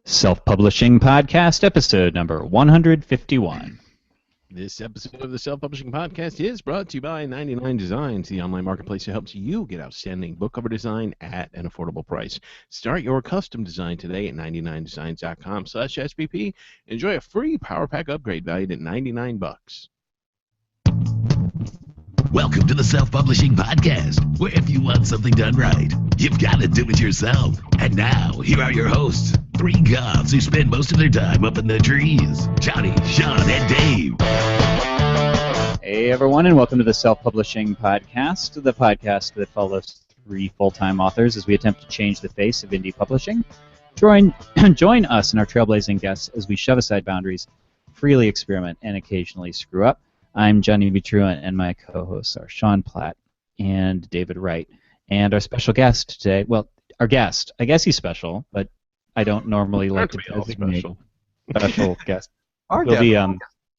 Self-Publishing Podcast, episode number 151. This episode of the Self-Publishing Podcast is brought to you by 99 Designs, the online marketplace that helps you get outstanding book cover design at an affordable price. Start your custom design today at 99designs.com/SPP. Enjoy a free Power Pack upgrade valued at $99. Welcome to the Self-Publishing Podcast, where if you want something done right, you've got to do it yourself. And now, here are your hosts, three goths who spend most of their time up in the trees, Johnny, Sean, and Dave. Hey everyone, and welcome to the Self-Publishing Podcast, the podcast that follows three full-time authors as we attempt to change the face of indie publishing. Join us and our trailblazing guests as we shove aside boundaries, freely experiment, and occasionally screw up. I'm Johnny Vitruan, and my co-hosts are Sean Platt and David Wright. And our special guest today, well, our guest, I guess he's special, but I don't normally like to designate special guest. Will be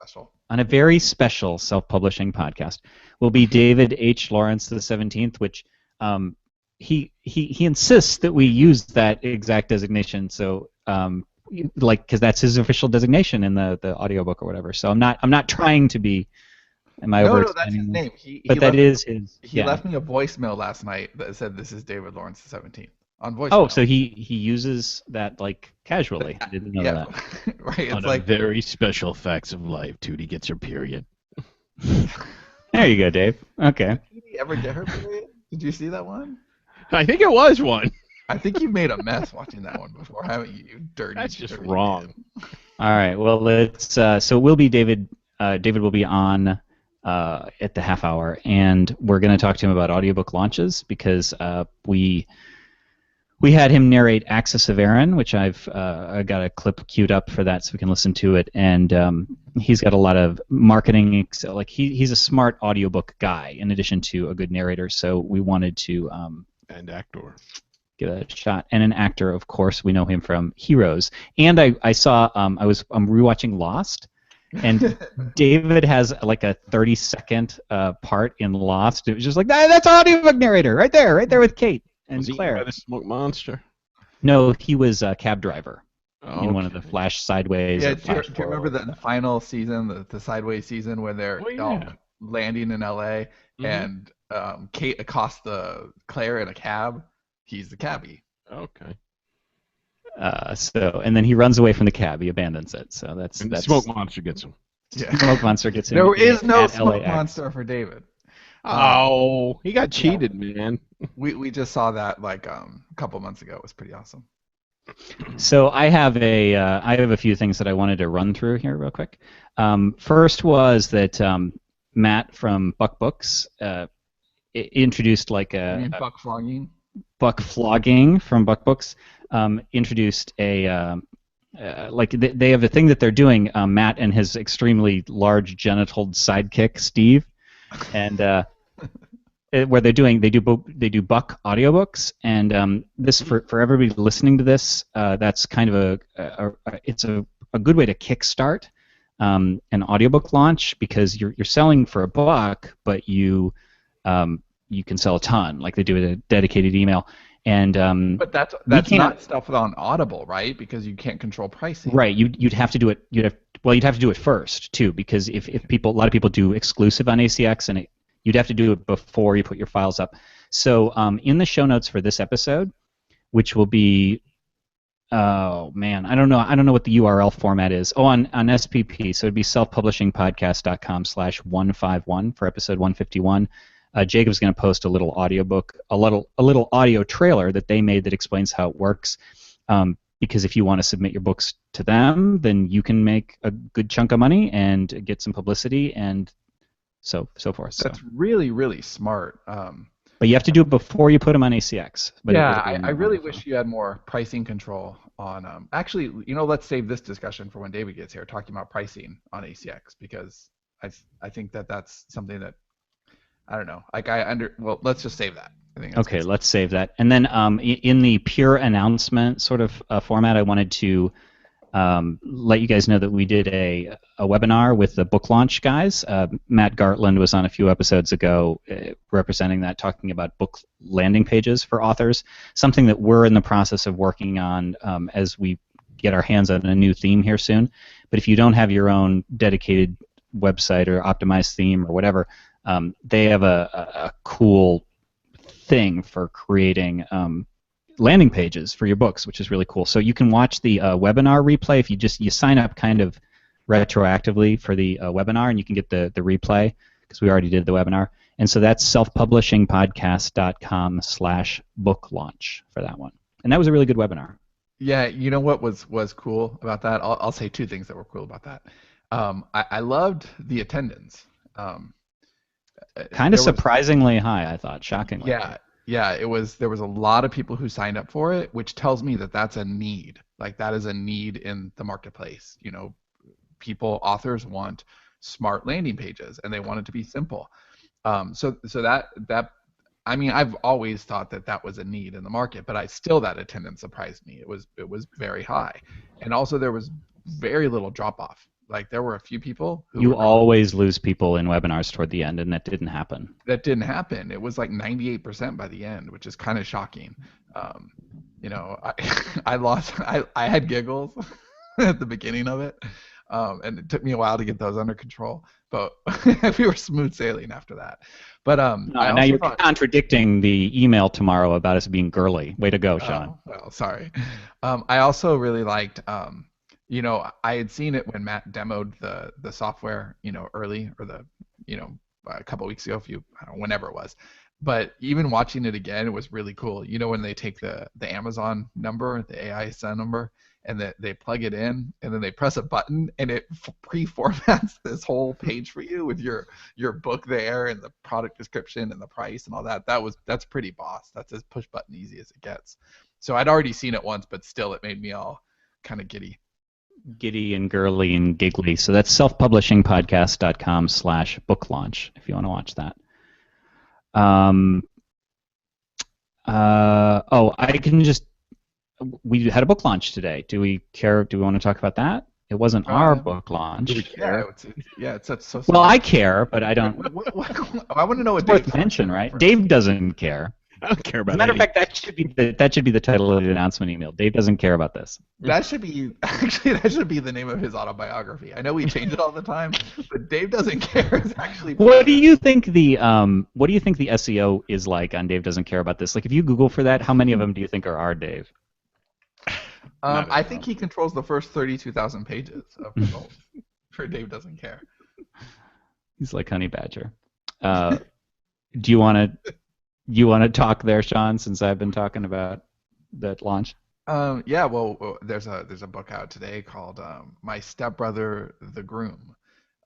special. On a very special self-publishing podcast will be David H. Lawrence XVII, which he insists that we use that exact designation. So because that's his official designation in the audiobook or whatever. So I'm not trying to be. No, that's his name. That is his. He left me a voicemail last night that said, "This is David Lawrence XVII." On voicemail. Oh, so he uses that like casually. I didn't know that. Right. It's On like a very special facts of life, Tootie gets her period. There you go, Dave. Okay. Did he ever get her period? Did you see that one? I think it was one. I think you made a mess watching that one before, haven't you? You dirty. That's just dirty wrong. All right. Well, let's. So it will be David. David will be on at the half hour, and we're going to talk to him about audiobook launches because we had him narrate Axis of Aaron, which I got a clip queued up for that so we can listen to it, and he's got a lot of marketing. Like he's a smart audiobook guy in addition to a good narrator. So we wanted to And actor. give it a shot. And an actor, of course, we know him from Heroes. And I saw I'm rewatching Lost, and David has like a 30-second part in Lost. It was just like that's our audiobook narrator right there with Kate and Was he Claire. by the smoke monster? No, he was a cab driver Oh, in one of the Flash Sideways. Yeah. or Do Flash you remember Forward. the final season, the Sideways season, where they're all landing in LA and Kate accosts Claire in a cab? He's the cabbie. Okay. And then he runs away from the cab. He abandons it. So that's And the smoke monster gets him. Yeah. Smoke Monster gets him. There is no at smoke LAX. monster for David. Oh, he got cheated, man. We just saw that like a couple months ago. It was pretty awesome. So I have a few things that I wanted to run through here real quick. First was that Matt from Buck Books introduced like You mean buck flogging? Buck Flogging from Buck Books introduced a they have a thing that they're doing. Matt and his extremely large genital sidekick Steve, and where they do Buck audiobooks, and this for everybody listening to this, that's kind of it's a good way to kickstart an audiobook launch because you're selling for $1, but you can sell a ton, like they do with a dedicated email. And but that's not stuff on Audible, right? Because you can't control pricing. Right. You'd have to do it. You'd have to do it first too, because if a lot of people do exclusive on ACX, and you'd have to do it before you put your files up. So in the show notes for this episode, which will be, oh man, I don't know what the URL format is. Oh, on SPP, so it'd be selfpublishingpodcast.com/151 for episode 151. Jacob's going to post a little audiobook, a little audio trailer that they made that explains how it works. Because if you want to submit your books to them, then you can make a good chunk of money and get some publicity and so forth. That's really, really smart. But you have to do it before you put them on ACX. But yeah, I really wish you had more pricing control on. Actually, let's save this discussion for when David gets here, talking about pricing on ACX, because I think that's something that I don't know. Well, let's just save that. I think that's okay, let's save that. And then in the pure announcement sort of format, I wanted to let you guys know that we did a webinar with the book launch guys. Matt Gartland was on a few episodes ago representing that, talking about book landing pages for authors, something that we're in the process of working on as we get our hands on a new theme here soon. But if you don't have your own dedicated website or optimized theme or whatever, they have a cool thing for creating landing pages for your books, which is really cool. So you can watch the webinar replay if you sign up kind of retroactively for the webinar, and you can get the replay because we already did the webinar. And so that's selfpublishingpodcast.com/book launch for that one. And that was a really good webinar. Yeah, you know what was cool about that? I'll say two things that were cool about that. I loved the attendance. Kind of surprisingly high, I thought, shockingly. Yeah, there was a lot of people who signed up for it, which tells me that that's a need. Like that is a need in the marketplace. You know, authors want smart landing pages, and they want it to be simple. So that I mean, I've always thought that was a need in the market, but that attendance surprised me. It was very high, and also there was very little drop off. Like there were a few people who you always lose people in webinars toward the end, and that didn't happen. That didn't happen. It was like 98% by the end, which is kind of shocking. You know, I had giggles at the beginning of it, and it took me a while to get those under control. But we were smooth sailing after that. But now you're contradicting the email tomorrow about us being girly. Way to go, Sean. Well, sorry. I also really liked. You know, I had seen it when Matt demoed the software, you know, early or a couple weeks ago, I don't know, whenever it was. But even watching it again, it was really cool. You know, when they take the Amazon number, the AISN number, and they plug it in, and then they press a button, and it pre-formats this whole page for you with your book there and the product description and the price and all that. That's pretty boss. That's as push button easy as it gets. So I'd already seen it once, but still, it made me all kind of giddy and girly and giggly. So that's selfpublishingpodcast.com/book launch if you want to watch that. We had a book launch today. Do we care? Do we want to talk about that? It wasn't our book launch. Do we care? It's so. Well, I care, but I don't. I want to know what Dave mentioned, right? Dave doesn't care. I don't care about As a matter of fact, that should be the title of the announcement email. Dave doesn't care about this. That should be the name of his autobiography. I know we change it all the time, but Dave doesn't care is actually. What do you think the SEO is like on Dave doesn't care about this? Like if you Google for that, how many of them do you think are our Dave? I think he controls the first 32,000 pages of results for Dave doesn't care. He's like Honey Badger. Do you want to talk there, Sean? Since I've been talking about that launch. Yeah. Well, there's a book out today called My Stepbrother the Groom,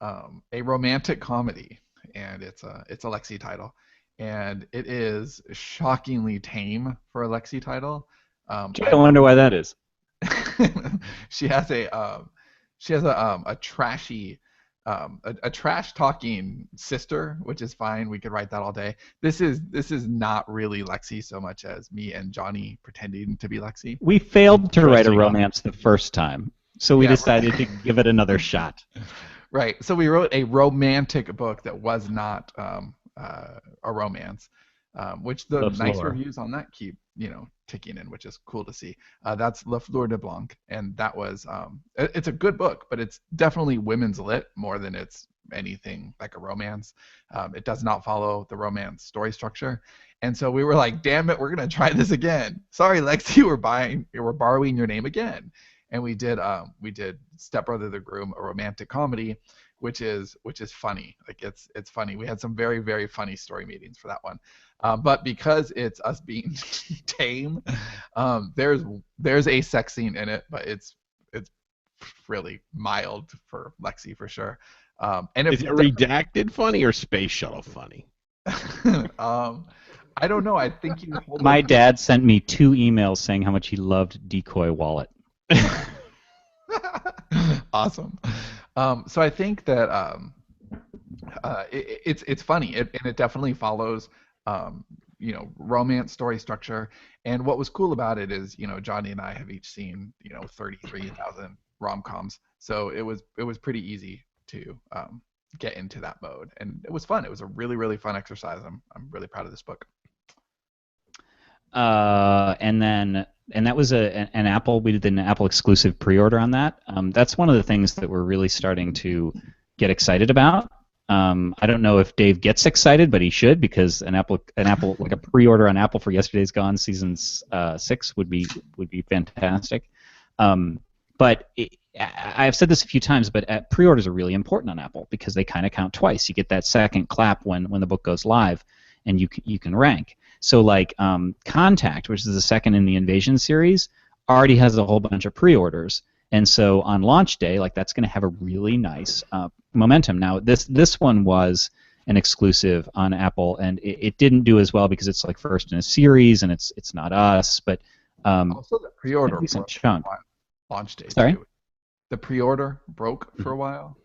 a romantic comedy, and it's a Lexi title, and it is shockingly tame for a Lexi title. I wonder why that is. She has a trashy, a trash talking sister, which is fine. We could write that all day. This is not really Lexi so much as me and Johnny pretending to be Lexi. We failed to write a romance the first time, so we decided to give it another shot. Right. So we wrote a romantic book that was not a romance, which the nice reviews on that keep ticking in, which is cool to see. That's La Fleur de Blanc, and that was it's a good book, but it's definitely women's lit more than it's anything like a romance. It does not follow the romance story structure, and so we were like, damn it, we're gonna try this again. Sorry, Lexi, we're borrowing your name again. And we did Stepbrother the Groom, a romantic comedy, which is funny. Like it's funny. We had some very, very funny story meetings for that one. But because it's us being tame, there's a sex scene in it, but it's really mild for Lexi for sure. And is it redacted funny or space shuttle funny? I don't know. I think my dad sent me 2 emails saying how much he loved Decoy Wallet. Awesome. So I think that it's funny, and it definitely follows romance story structure. And what was cool about it is Johnny and I have each seen 33,000 rom-coms, so it was pretty easy to get into that mode, and it was fun. It was a really, really fun exercise. I'm really proud of this book. And then and that was an Apple. We did an Apple exclusive pre-order on that. That's one of the things that we're really starting to get excited about. I don't know if Dave gets excited, but he should, because an Apple like a pre-order on Apple for Yesterday's Gone season 6 would be fantastic. But I've said this a few times, but pre-orders are really important on Apple because they kind of count twice. You get that second clap when the book goes live, and you can rank. So like Contact, which is the second in the Invasion series, already has a whole bunch of pre-orders, and so on launch day, like that's going to have a really nice momentum. Now this one was an exclusive on Apple, and it didn't do as well because it's like first in a series, and it's not us, but also the pre-order decent broke chunk. on launch day. Sorry? Too. The pre-order broke for a while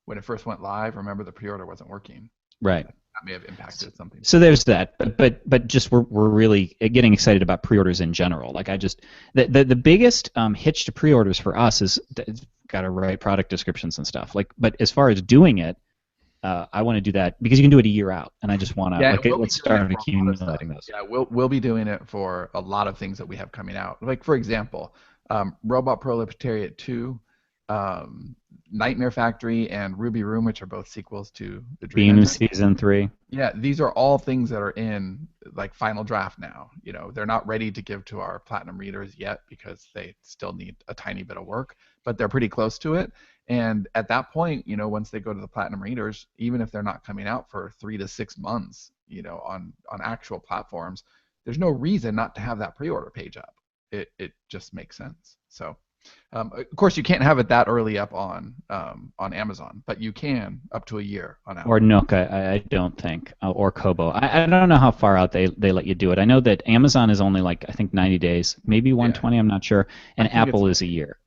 when it first went live. Remember, the pre-order wasn't working. Right. That may have impacted something. So there's that, but just we're really getting excited about pre-orders in general. Like the biggest hitch to pre-orders for us is got to write product descriptions and stuff. Like, but as far as doing it, I want to do that because you can do it a year out, and I just want to let's start accumulating those. Yeah, we'll be doing it for a lot of things that we have coming out. Like for example, Robot Proletariat 2. Nightmare Factory and Ruby Room, which are both sequels to the Dream Beam Engine. Season 3. Yeah, these are all things that are in like final draft now. You know, they're not ready to give to our platinum readers yet because they still need a tiny bit of work, but they're pretty close to it. And at that point, you know, once they go to the platinum readers, even if they're not coming out for 3 to 6 months, you know, on actual platforms, there's no reason not to have that pre-order page up. It just makes sense. So. Of course, you can't have it that early up on Amazon, but you can up to a year on Apple. Or Nook, I don't think, or Kobo. I don't know how far out they let you do it. I know that Amazon is only like I think 90 days, maybe 120. I'm not sure, and Apple is a year.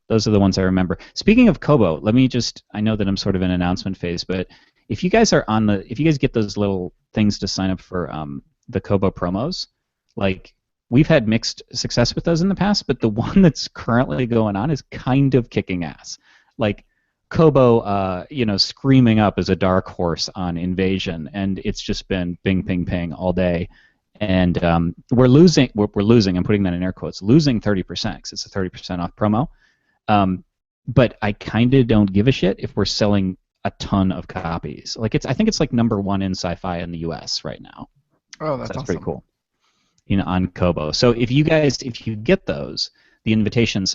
Those are the ones I remember. Speaking of Kobo, I know that I'm sort of in announcement phase, but if you guys get those little things to sign up for the Kobo promos, like. We've had mixed success with those in the past, but the one that's currently going on is kind of kicking ass. Like Kobo, screaming up as a dark horse on Invasion, and it's just been bing, ping, ping all day. And we're losing. I'm putting that in air quotes. Losing 30% because it's a 30% off promo. But I kind of don't give a shit if we're selling a ton of copies. Like I think it's like #1 in sci-fi in the U.S. right now. Oh, that's awesome. Pretty cool. On Kobo. So if you get those, the invitations,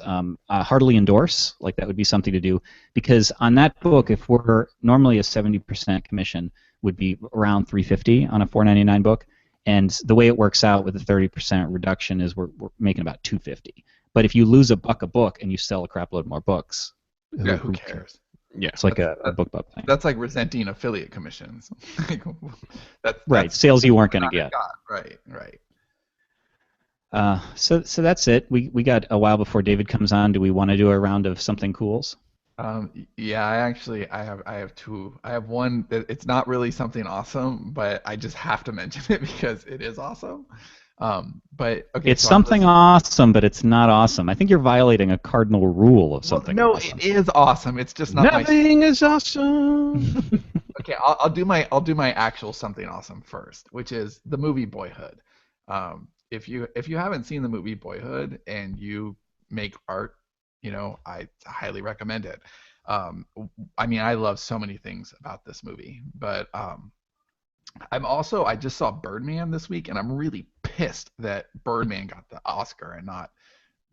heartily endorse. Like that would be something to do because on that book, if we're normally a 70% commission would be around $350 on a $4.99 book, and the way it works out with a 30% reduction is we're making about $250. But if you lose $1 a book and you sell a crap load more books, who cares? Yeah, it's like a book thing. That's like resenting affiliate commissions. that's right. Sales you weren't going to get. Right. So that's it. We got a while before David comes on. Do we want to do a round of something cools? Yeah, I have two. I have one that it's not really something awesome, but I just have to mention it because it is awesome. But okay, it's something awesome, but it's not awesome. I think you're violating a cardinal rule of something. No, awesome. It is awesome. It's just not. Nothing is awesome. Okay, I'll do my actual something awesome first, which is the movie Boyhood. If you haven't seen the movie Boyhood and you make art, you know, I highly recommend it. I mean, I love so many things about this movie, but I just saw Birdman this week, and I'm really pissed that Birdman got the Oscar and not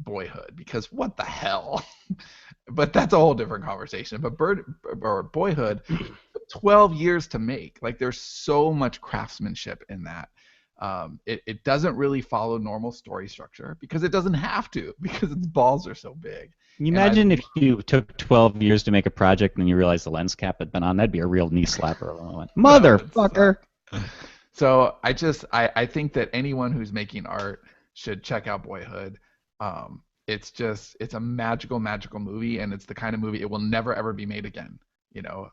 Boyhood, because what the hell? But that's a whole different conversation. But Boyhood took 12 years to make. Like, there's so much craftsmanship in that. It doesn't really follow normal story structure because it doesn't have to, because its balls are so big. Can you imagine if you took 12 years to make a project and then you realized the lens cap had been on? That'd be a real knee slapper. Motherfucker! So I think that anyone who's making art should check out Boyhood. It's a magical movie, and it's the kind of movie it will never ever be made again. You know,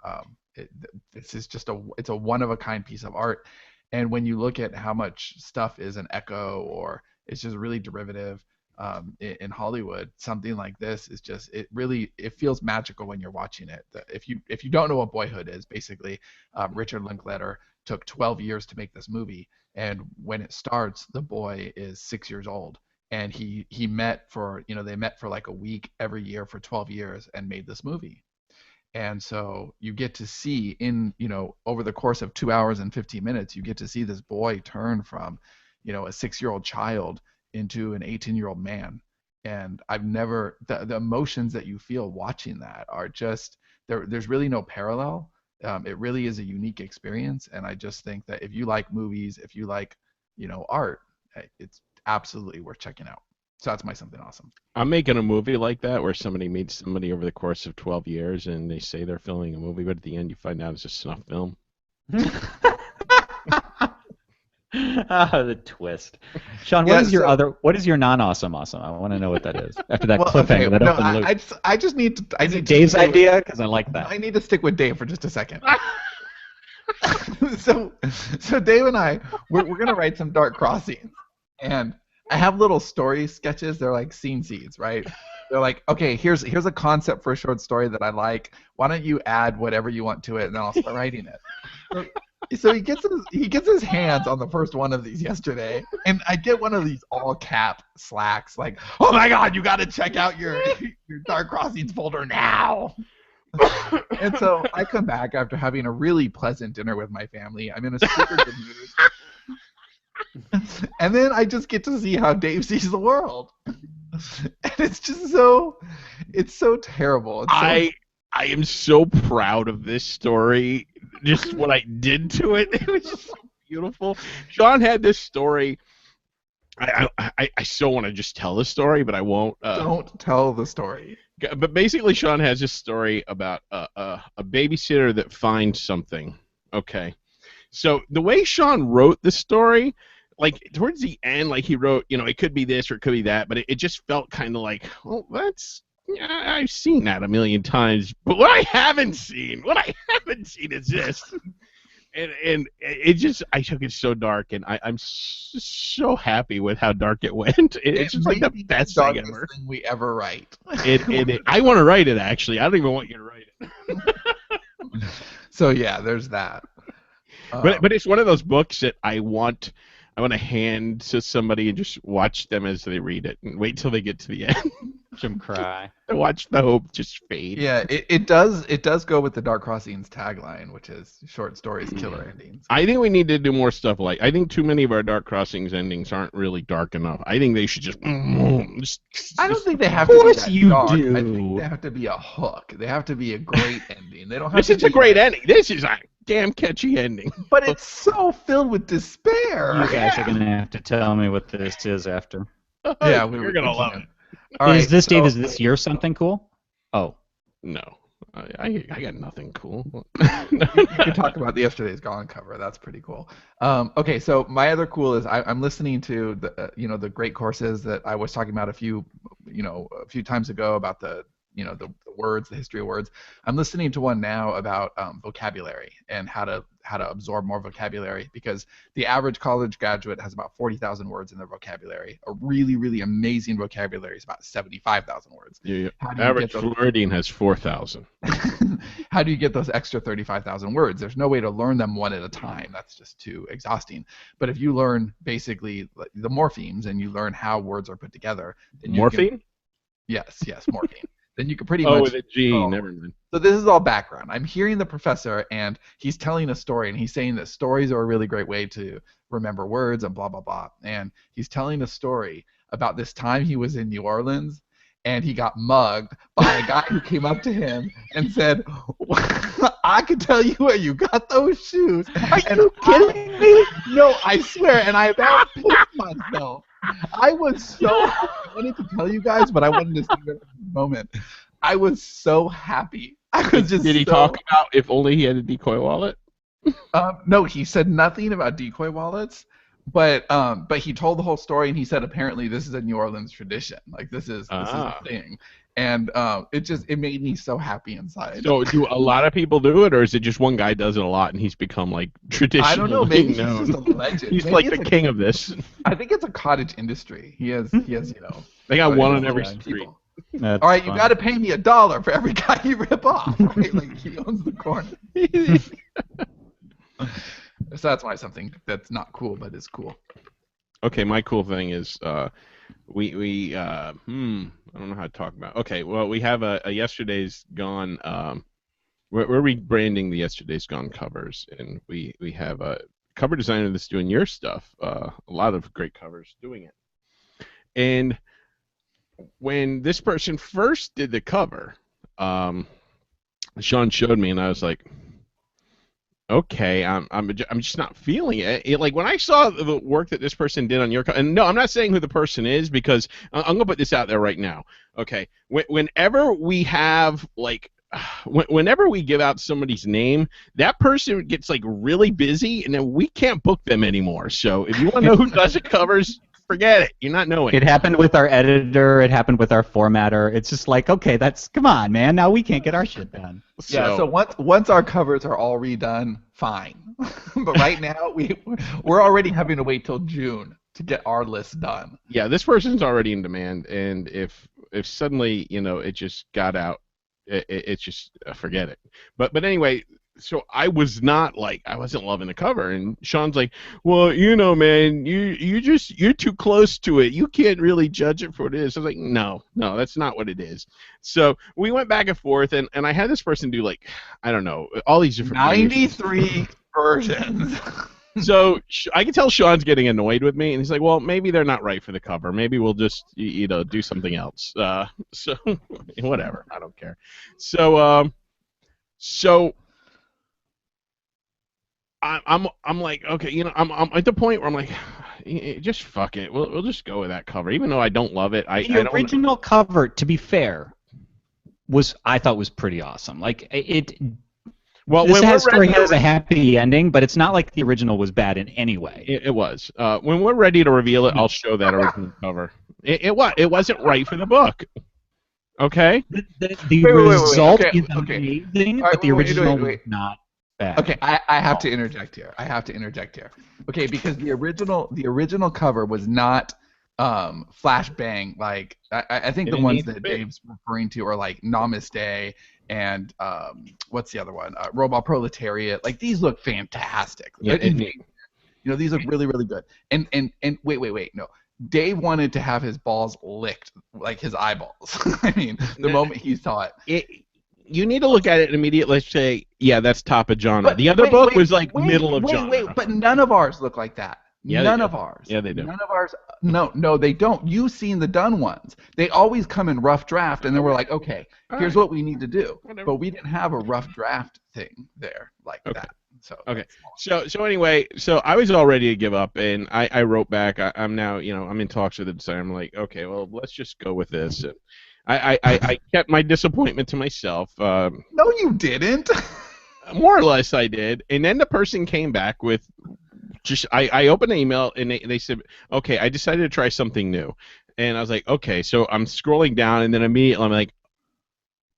this is just it's a one of a kind piece of art. And when you look at how much stuff is an echo or it's just really derivative in Hollywood, something like this is just it feels magical when you're watching it. If you don't know what Boyhood is, basically Richard Linklater took 12 years to make this movie, and when it starts, the boy is 6 years old, and he met for, they met for like a week every year for 12 years and made this movie. And so you get to see over the course of 2 hours and 15 minutes, you get to see this boy turn from, a 6-year-old child into an 18-year-old man. And the emotions that you feel watching that are just, there's really no parallel. It really is a unique experience. And I just think that if you like movies, if you like, art, it's absolutely worth checking out. So that's my something awesome. I'm making a movie like that where somebody meets somebody over the course of 12 years and they say they're filming a movie, but at the end you find out it's a snuff film. The twist. Sean, what is your non-awesome awesome? I want to know what that is. After that cliffhanger, that open loop. I just need to. Is it Dave's idea? Because I like that. I need to stick with Dave for just a second. So Dave and I, we're gonna write some Dark Crossings, and I have little story sketches. They're like scene seeds, right? They're like, okay, here's a concept for a short story that I like. Why don't you add whatever you want to it, and then I'll start writing it. So he gets his hands on the first one of these yesterday, and I get one of these all cap slacks like, oh my God, you got to check out your Dark Crossings folder now. And so I come back after having a really pleasant dinner with my family. I'm in a super good mood. And then I just get to see how Dave sees the world. And it's just it's so terrible. I am so proud of this story. Just what I did to it. It was just so beautiful. Sean had this story. I so want to just tell the story, but I won't. Don't tell the story. But basically, Sean has this story about a babysitter that finds something. Okay. So the way Sean wrote the story, like towards the end, like he wrote, it could be this or it could be that, but it just felt kind of like, well, I've seen that a million times, but what I haven't seen is this. And it just, I took it so dark, and I'm so happy with how dark it went. It's just like the best thing ever. Thing we ever write. I want to write it, actually. I don't even want you to write it. So yeah, there's that. But it's one of those books that I want to hand to somebody and just watch them as they read it and wait till they get to the end. Watch them cry. Watch the hope just fade. Yeah, it does go with the Dark Crossings tagline, which is short stories, killer endings. I think we need to do more stuff like, I think too many of our Dark Crossings endings aren't really dark enough. I think they should just I don't think they have to be that dark. Do. I think they have to be a hook. They have to be a great ending. They don't have This to is a great ending. This is a damn catchy ending. But it's so filled with despair. You guys are going to have to tell me what this is after. Yeah, we're going to love it. All right, Dave, is this your something cool? Oh. No. I got nothing cool. You can talk about the Yesterday's Gone cover. That's pretty cool. Okay, so my other cool is I'm listening to the great courses that I was talking about a few times ago about the words, the history of words. I'm listening to one now about vocabulary and how to absorb more vocabulary, because the average college graduate has about 40,000 words in their vocabulary. A really, really amazing vocabulary is about 75,000 words. Yeah. Average Floridian has 4,000. How do you get those extra 35,000 words? There's no way to learn them one at a time. That's just too exhausting. But if you learn basically the morphemes and you learn how words are put together, then morphine? Yes, morphine. Then you can pretty much... with a G, never mind. So this is all background. I'm hearing the professor, and he's telling a story, and he's saying that stories are a really great way to remember words and blah, blah, blah. And he's telling a story about this time he was in New Orleans, and he got mugged by a guy who came up to him and said, I can tell you where you got those shoes. Are you kidding me? No, I swear, and I about pissed myself. I was so happy. I wanted to tell you guys, but I wanted to see it at the moment. I was so happy. I was just. Did he talk about if only he had a decoy wallet? No, he said nothing about decoy wallets, but he told the whole story, and he said apparently this is a New Orleans tradition. Like this is a thing, and it made me so happy inside. So do a lot of people do it, or is it just one guy does it a lot and he's become like traditional? I don't know. Maybe he's just a legend. He's like the king of this. I think it's a cottage industry. He has They got one on every street. All right, you got to pay me $1 for every guy you rip off. Right? Like he owns the corner. So that's why something that's not cool but is cool. Okay, my cool thing is I don't know how to talk about. Okay, well, we have a Yesterday's Gone. We're rebranding the Yesterday's Gone covers, and we have a cover designer that's doing your stuff. A lot of great covers doing it. And when this person first did the cover, Sean showed me, and I was like, okay, I'm just not feeling it. Like when I saw the work that this person did on your, and no, I'm not saying who the person is because I'm gonna put this out there right now. Okay, whenever we have like. Whenever we give out somebody's name, that person gets like really busy, and then we can't book them anymore. So if you want to know who does the covers, forget it. You're not knowing. It happened with our editor. It happened with our formatter. It's just like, okay, come on, man. Now we can't get our shit done. Yeah. So once our covers are all redone, fine. But right now we're already having to wait till June to get our list done. Yeah, this person's already in demand, and if suddenly it just got out. It's just forget it. But anyway, so I wasn't loving the cover, and Sean's like, well, man, you're too close to it. You can't really judge it for what it is. I was like, no, that's not what it is. So we went back and forth, and I had this person do like, I don't know, all these different 93 versions. So I can tell Sean's getting annoyed with me, and he's like, well, maybe they're not right for the cover. Maybe we'll just, do something else. So whatever. I don't care. So I'm like, okay, I'm at the point where I'm like, just fuck it. We'll just go with that cover, even though I don't love it. The original cover, to be fair, I thought was pretty awesome. Like it. Well, this story has a happy ending, but it's not like the original was bad in any way. It was. When we're ready to reveal it, I'll show that original cover. It wasn't right for the book. Okay? The result is amazing, but the original was not bad. Okay, I have to interject here. Okay, because the original cover was not flashbang. Like I think the ones that Dave's referring to are like Namaste and what's the other one? Robot Proletariat. Like these look fantastic. Yeah, these look really, really good. And wait, no. Dave wanted to have his balls licked, like his eyeballs. I mean, the moment he saw it. You need to look at it and immediately say, yeah, that's top of genre. But the other book was like middle of genre. But none of ours look like that. Yeah, none of ours. Yeah, they do. None of ours. No, they don't. You've seen the done ones. They always come in rough draft, and then we're like, okay, here's what we need to do. Whatever. But we didn't have a rough draft thing there like that. So okay. So anyway, so I was all ready to give up, and I wrote back. I'm now, I'm in talks with the designer. I'm like, okay, well, let's just go with this. And I kept my disappointment to myself. No, you didn't. More or less, I did. And then the person came back with. I opened the email and they said, okay, I decided to try something new. And I was like, okay, so I'm scrolling down and then immediately I'm like,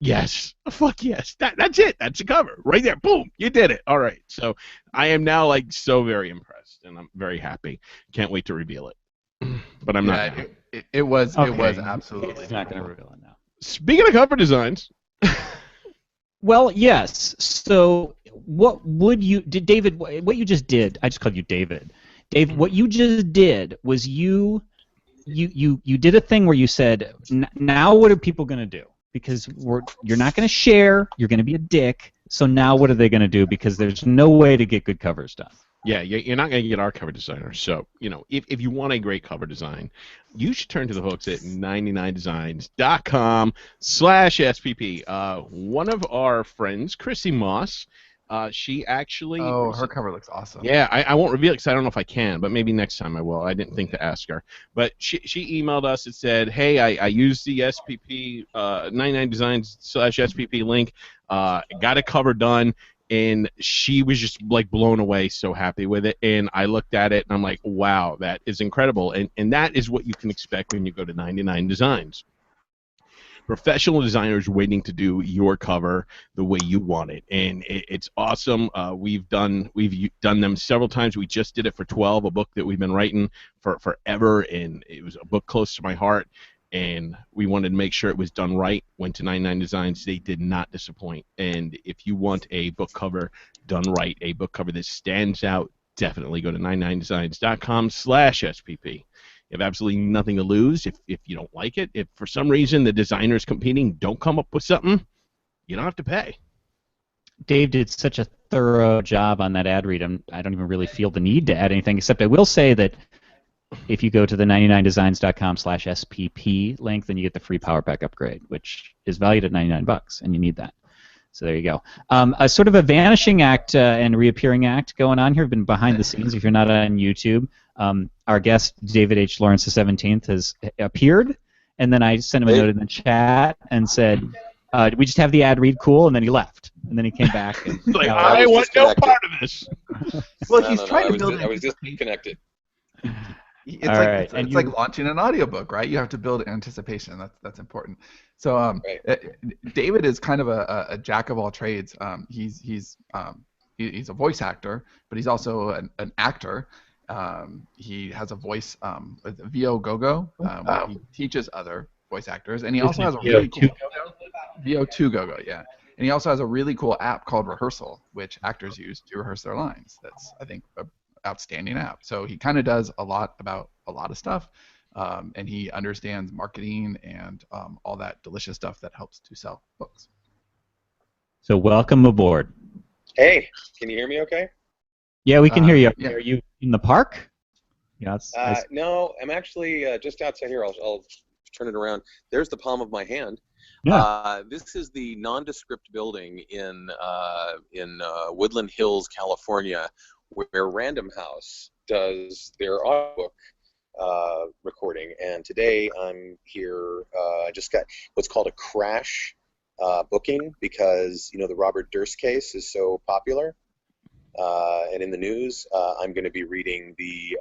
yes, fuck yes, that's it, that's the cover right there, boom, you did it. All right, so I am now like so very impressed and I'm very happy. Can't wait to reveal it, but I'm not. It was absolutely. It's not going to reveal it now. Speaking of cover designs. Well, yes. So, what would you did, David? What you just did? I just called you David. Dave, what you just did was you did a thing where you said, now what are people going to do? Because you're not going to share. You're going to be a dick. So now what are they going to do? Because there's no way to get good covers done. Yeah, you're not going to get our cover designer. So, if you want a great cover design, you should turn to the hooks at 99designs.com/SPP. One of our friends, Chrissy Moss, she actually... Oh, her cover looks awesome. Yeah, I won't reveal it because I don't know if I can, but maybe next time I will. I didn't think to ask her. But she emailed us and said, hey, I used the SPP, 99designs/SPP link, got a cover done. And she was just like blown away, so happy with it. And I looked at it and I'm like, wow, that is incredible. And that is what you can expect when you go to 99 Designs. Professional designers waiting to do your cover the way you want it, and it's awesome. We've done them several times. We just did it for 12, a book that we've been writing for forever, and it was a book close to my heart. And we wanted to make sure it was done right. Went to 99 Designs. They did not disappoint. And if you want a book cover done right, a book cover that stands out, definitely go to 99designs.com/SPP. You have absolutely nothing to lose if you don't like it. If for some reason the designers competing don't come up with something, you don't have to pay. Dave did such a thorough job on that ad read. I don't even really feel the need to add anything, except I will say that if you go to the 99designs.com/SPP link, then you get the free Power Pack upgrade, which is valued at $99, and you need that. So there you go. A sort of a vanishing act and reappearing act going on here. Been behind the scenes. If you're not on YouTube, our guest David H. Lawrence XVII has appeared, and then I sent him a note in the chat and said, "We just have the ad read, cool," and then he left, and then he came back. And, like I want no part of this. Well, he's trying to build. I was disconnected. It's like launching an audiobook, right? You have to build anticipation. That's important. So David is kind of a jack of all trades. He's a voice actor, but he's also an actor. He has a voice with VO GoGo. He teaches other voice actors, and he also has a really cool VO2 GoGo, yeah. And he also has a really cool app called Rehearsal, which actors use to rehearse their lines. That's, I think, a outstanding app. So he kind of does a lot about a lot of stuff, and he understands marketing and all that delicious stuff that helps to sell books. So welcome aboard. Hey, can you hear me okay? Yeah, we can hear you. Yeah. Are you in the park? Yeah. No, I'm actually just outside here. I'll turn it around. There's the palm of my hand. Yeah. This is the nondescript building in Woodland Hills, California, where Random House does their audiobook recording. And today I'm here. I just got what's called a crash booking because the Robert Durst case is so popular and in the news. I'm going to be reading the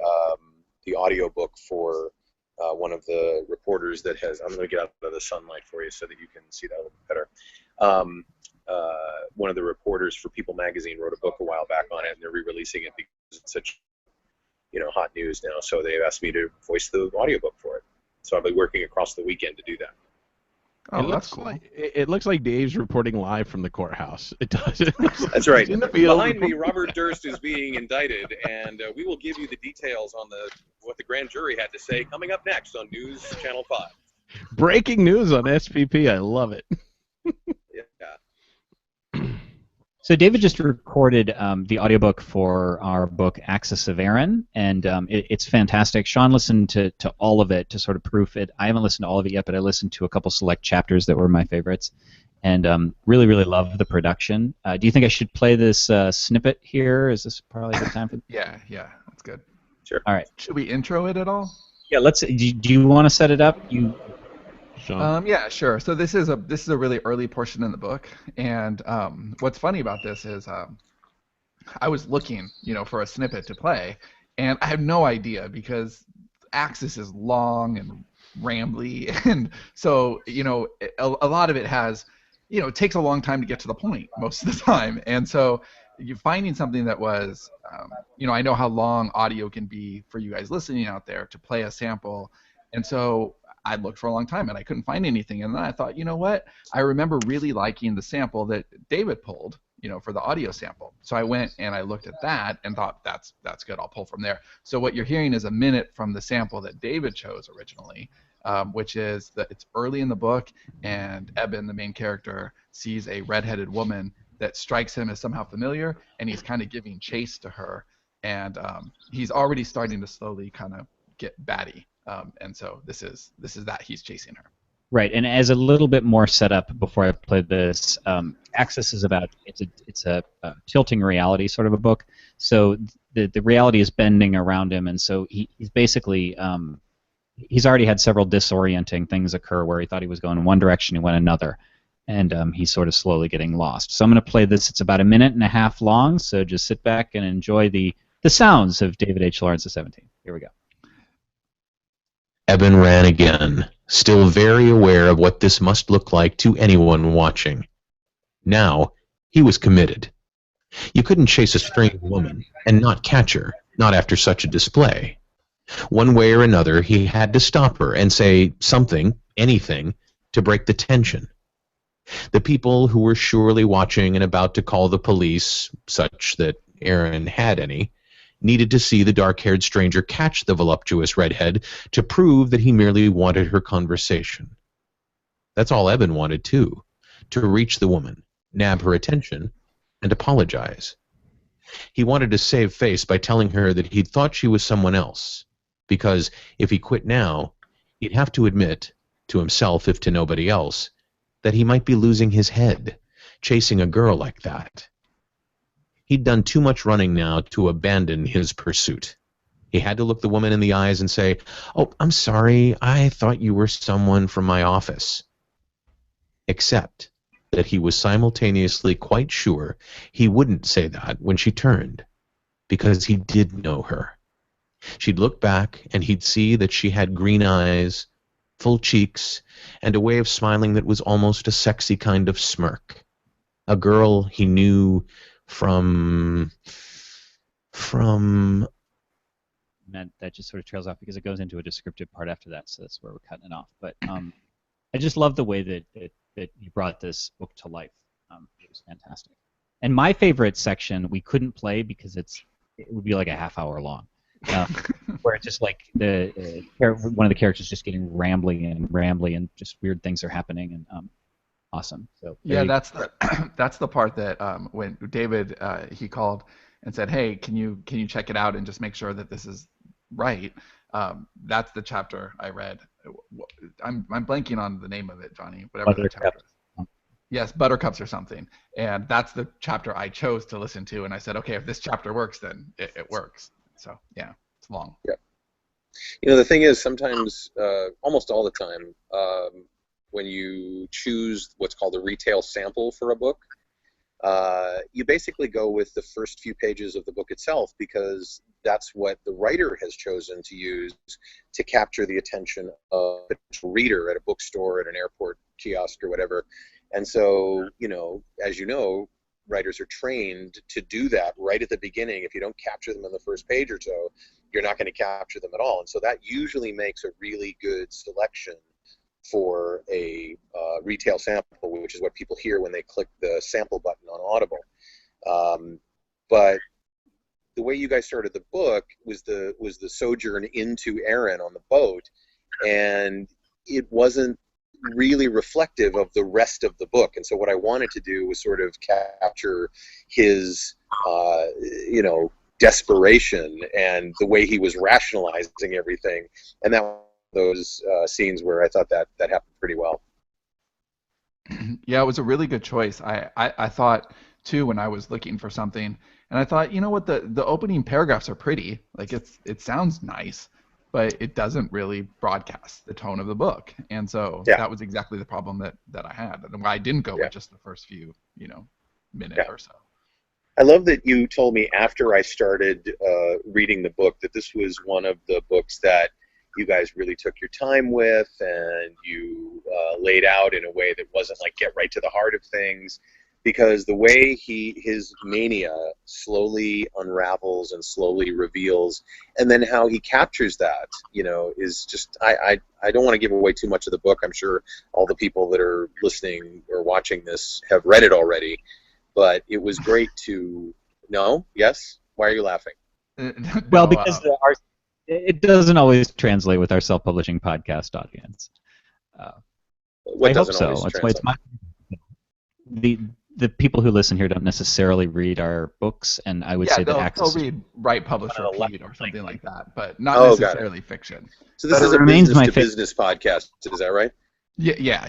audiobook for one of the reporters that has. I'm going to get out of the sunlight for you so that you can see that a little bit better. One of the reporters for People magazine wrote a book a while back on it, and they're re-releasing it because it's such hot news now. So they've asked me to voice the audiobook for it. So I'll be working across the weekend to do that. Oh, that's cool. It looks like Dave's reporting live from the courthouse. It does. That's right. In the field. Behind me, Robert Durst is being indicted, and we will give you the details on what the grand jury had to say coming up next on News Channel 5. Breaking news on SPP. I love it. Yeah. So David just recorded the audiobook for our book Axis of Aaron, and it's fantastic. Sean listened to all of it to sort of proof it. I haven't listened to all of it yet, but I listened to a couple select chapters that were my favorites, and really, really love the production. Do you think I should play this snippet here? Is this probably a good time for Yeah, that's good. Sure. All right. Should we intro it at all? Yeah, let's. Do you want to set it up? Sean. Yeah, sure. So this is a really early portion in the book, and what's funny about this is I was looking, for a snippet to play, and I have no idea because Axis is long and rambly, and so a lot of it has, it takes a long time to get to the point most of the time, and so you're finding something that was, I know how long audio can be for you guys listening out there to play a sample, and so I looked for a long time and I couldn't find anything, and then I thought, you know what? I remember really liking the sample that David pulled, for the audio sample. So I went and I looked at that and thought, that's good. I'll pull from there. So what you're hearing is a minute from the sample that David chose originally, which is that it's early in the book, and Eben, the main character, sees a redheaded woman that strikes him as somehow familiar, and he's kind of giving chase to her, and he's already starting to slowly kind of get batty. And so this is that he's chasing her. Right, and as a little bit more setup before I play this, Axis is about it's a tilting reality sort of a book. So the reality is bending around him, and so he's basically he's already had several disorienting things occur where he thought he was going in one direction, he went another, and he's sort of slowly getting lost. So I'm going to play this. It's about a minute and a half long, so just sit back and enjoy the sounds of David H. Lawrence XVII. Here we go. Eben ran again, still very aware of what this must look like to anyone watching. Now, he was committed. You couldn't chase a strange woman and not catch her, not after such a display. One way or another, he had to stop her and say something, anything, to break the tension. The people who were surely watching and about to call the police, such that Aaron had any, needed to see the dark-haired stranger catch the voluptuous redhead to prove that he merely wanted her conversation. That's all Eben wanted, too, to reach the woman, nab her attention, and apologize. He wanted to save face by telling her that he'd thought she was someone else, because if he quit now, he'd have to admit, to himself if to nobody else, that he might be losing his head, chasing a girl like that. He'd done too much running now to abandon his pursuit. He had to look the woman in the eyes and say, "Oh, I'm sorry, I thought you were someone from my office." Except that he was simultaneously quite sure he wouldn't say that when she turned, because he did know her. She'd look back, and he'd see that she had green eyes, full cheeks, and a way of smiling that was almost a sexy kind of smirk. A girl he knew from that just sort of trails off because it goes into a descriptive part after that, so that's where we're cutting it off. But I just love the way that you brought this book to life. It was fantastic. And my favorite section we couldn't play because it would be like a half hour long, where it's just like one of the characters just getting rambly and just weird things are happening and awesome. So yeah, that's the part that when David he called and said, "Hey, can you check it out and just make sure that this is right?" That's the chapter I read. I'm blanking on the name of it, Johnny. Whatever the chapter is. Yes, Buttercups or something. And that's the chapter I chose to listen to. And I said, okay, if this chapter works, then it works. So yeah, it's long. Yeah. You know, the thing is, sometimes, almost all the time, when you choose what's called a retail sample for a book, you basically go with the first few pages of the book itself, because that's what the writer has chosen to use to capture the attention of a potential reader at a bookstore, at an airport kiosk, or whatever. And so, you know, as you know, writers are trained to do that right at the beginning. If you don't capture them in the first page or so, you're not going to capture them at all. And so that usually makes a really good selection for a retail sample, which is what people hear when they click the sample button on Audible. But the way you guys started the book was the sojourn into Erin on the boat, and it wasn't really reflective of the rest of the book. And so what I wanted to do was sort of capture his, you know, desperation and the way he was rationalizing everything. And that those scenes where I thought that happened pretty well. Yeah, it was a really good choice. I thought too when I was looking for something, and I thought, you know what, the opening paragraphs are pretty. Like it sounds nice, but it doesn't really broadcast the tone of the book. And so that was exactly the problem that I had, and why I didn't go with just the first few, you know, minute or so. I love that you told me after I started reading the book that this was one of the books that you guys really took your time with, and you laid out in a way that wasn't like get right to the heart of things, because the way his mania slowly unravels and slowly reveals, and then how he captures that, you know, is just, I don't want to give away too much of the book. I'm sure all the people that are listening or watching this have read it already, but it was great to know. Yes? Why are you laughing? Well, because it doesn't always translate with our self-publishing podcast audience. What I hope doesn't so. always That's why it's the people who listen here don't necessarily read our books, and I would say that access. They'll read Write, Publish, Repeat or something like that, but not necessarily fiction. So this is a business-to-business podcast, is that right? Yeah.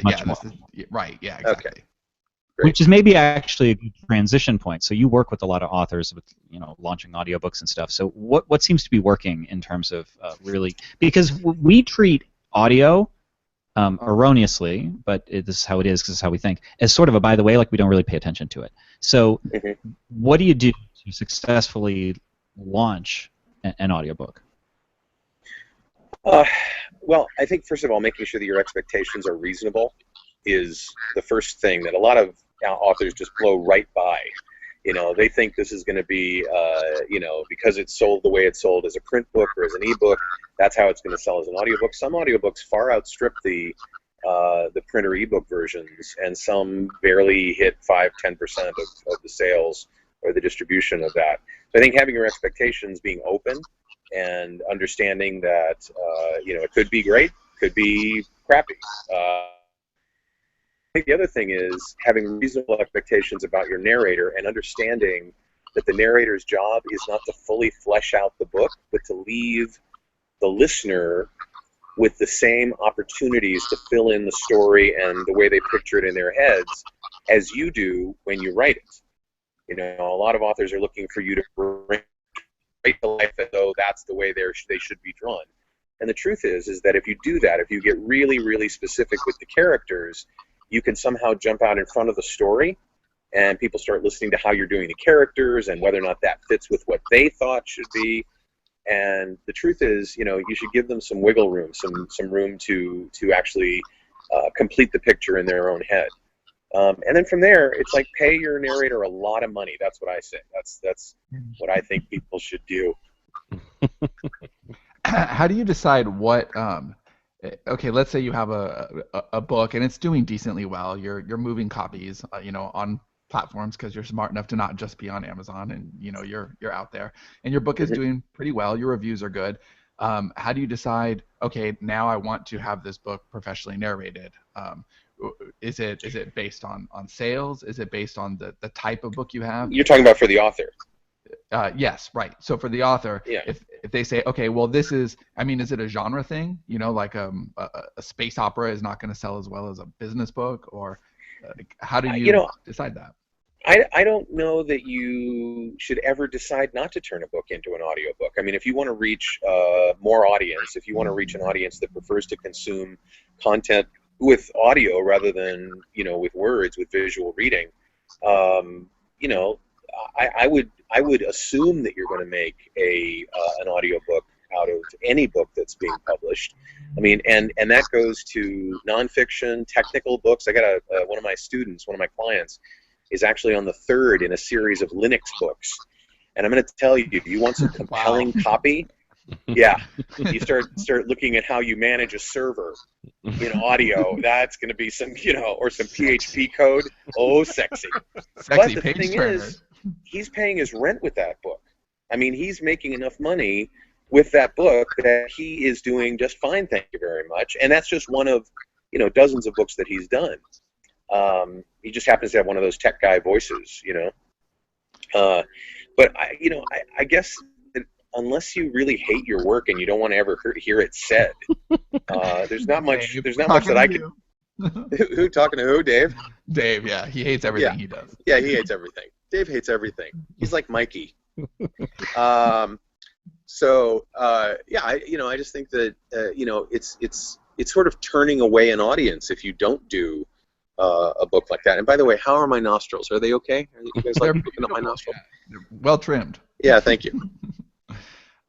Right. Yeah, exactly. Okay. Great. Which is maybe actually a good transition point. So you work with a lot of authors with, you know, launching audiobooks and stuff. So what seems to be working in terms of really, because we treat audio erroneously, but this is how it is because this is how we think, as sort of a by the way, like we don't really pay attention to it. So what do you do to successfully launch an audiobook? Well, I think first of all, making sure that your expectations are reasonable is the first thing that a lot of authors just blow right by. You know, they think this is going to be, you know, because it's sold the way it's sold as a print book or as an ebook, that's how it's going to sell as an audiobook. Some audiobooks far outstrip the print or ebook versions, and some barely hit 5-10% of the sales or the distribution of that. So I think having your expectations being open and understanding that it could be great, could be crappy. I think the other thing is having reasonable expectations about your narrator and understanding that the narrator's job is not to fully flesh out the book, but to leave the listener with the same opportunities to fill in the story and the way they picture it in their heads as you do when you write it. A lot of authors are looking for you to write to life as though that's the way they should be drawn. And the truth is that if you do that, if you get really, really specific with the characters, you can somehow jump out in front of the story, and people start listening to how you're doing the characters and whether or not that fits with what they thought should be. And the truth is, you should give them some wiggle room, some room to actually complete the picture in their own head. And then from there, it's like pay your narrator a lot of money. That's what I say. That's what I think people should do. How do you decide what? Okay, let's say you have a book and it's doing decently well. You're moving copies, on platforms because you're smart enough to not just be on Amazon, and you're out there, and your book is doing pretty well. Your reviews are good. How do you decide? Okay, now I want to have this book professionally narrated. Is it based on sales? Is it based on the type of book you have? You're talking about for the author. Yes, right. So for the author, yeah. if they say, okay, well, is it a genre thing? Like a space opera is not going to sell as well as a business book, or how do you decide that? I don't know that you should ever decide not to turn a book into an audiobook. I mean, if you want to reach more audience, if you want to reach an audience that prefers to consume content with audio rather than, with words, with visual reading, I would assume that you're going to make an audiobook out of any book that's being published. I mean, and that goes to nonfiction, technical books. I got one of my students, one of my clients, is actually on the third in a series of Linux books. And I'm going to tell you, you want some compelling copy? Yeah. You start looking at how you manage a server in audio. That's going to be some, or some PHP code. Oh, sexy. Sexy but the page thing turner. is, he's paying his rent with that book. I mean, he's making enough money with that book that he is doing just fine, thank you very much. And that's just one of, dozens of books that he's done. He just happens to have one of those tech guy voices, But I guess that unless you really hate your work and you don't want to ever hear it said, there's not much. There's not much that I can. Who talking to who? Dave? Dave, yeah, he hates everything he does. Yeah, he hates everything. Dave hates everything. He's like Mikey. I just think that it's sort of turning away an audience if you don't do a book like that. And by the way, how are my nostrils? Are they okay? Are you guys like looking at my nostrils? Yeah. Well trimmed. Yeah, thank you.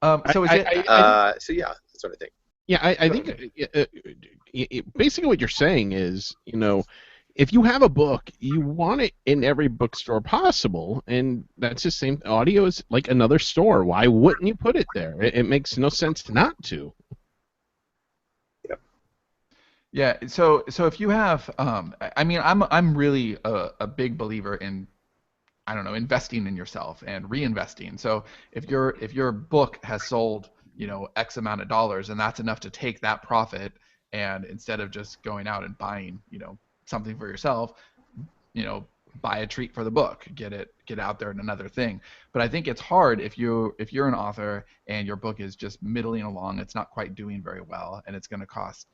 So yeah, that's what I think. Yeah, I think basically what you're saying is, if you have a book, you want it in every bookstore possible, and that's the same. Audio is like another store. Why wouldn't you put it there? It makes no sense not to. Yeah. So if you have, I'm really a big believer in, investing in yourself and reinvesting. So if your book has sold, X amount of dollars, and that's enough to take that profit, and instead of just going out and buying, something for yourself, buy a treat for the book, get out there in another thing. But I think it's hard if you're an author and your book is just middling along, it's not quite doing very well, and it's going to cost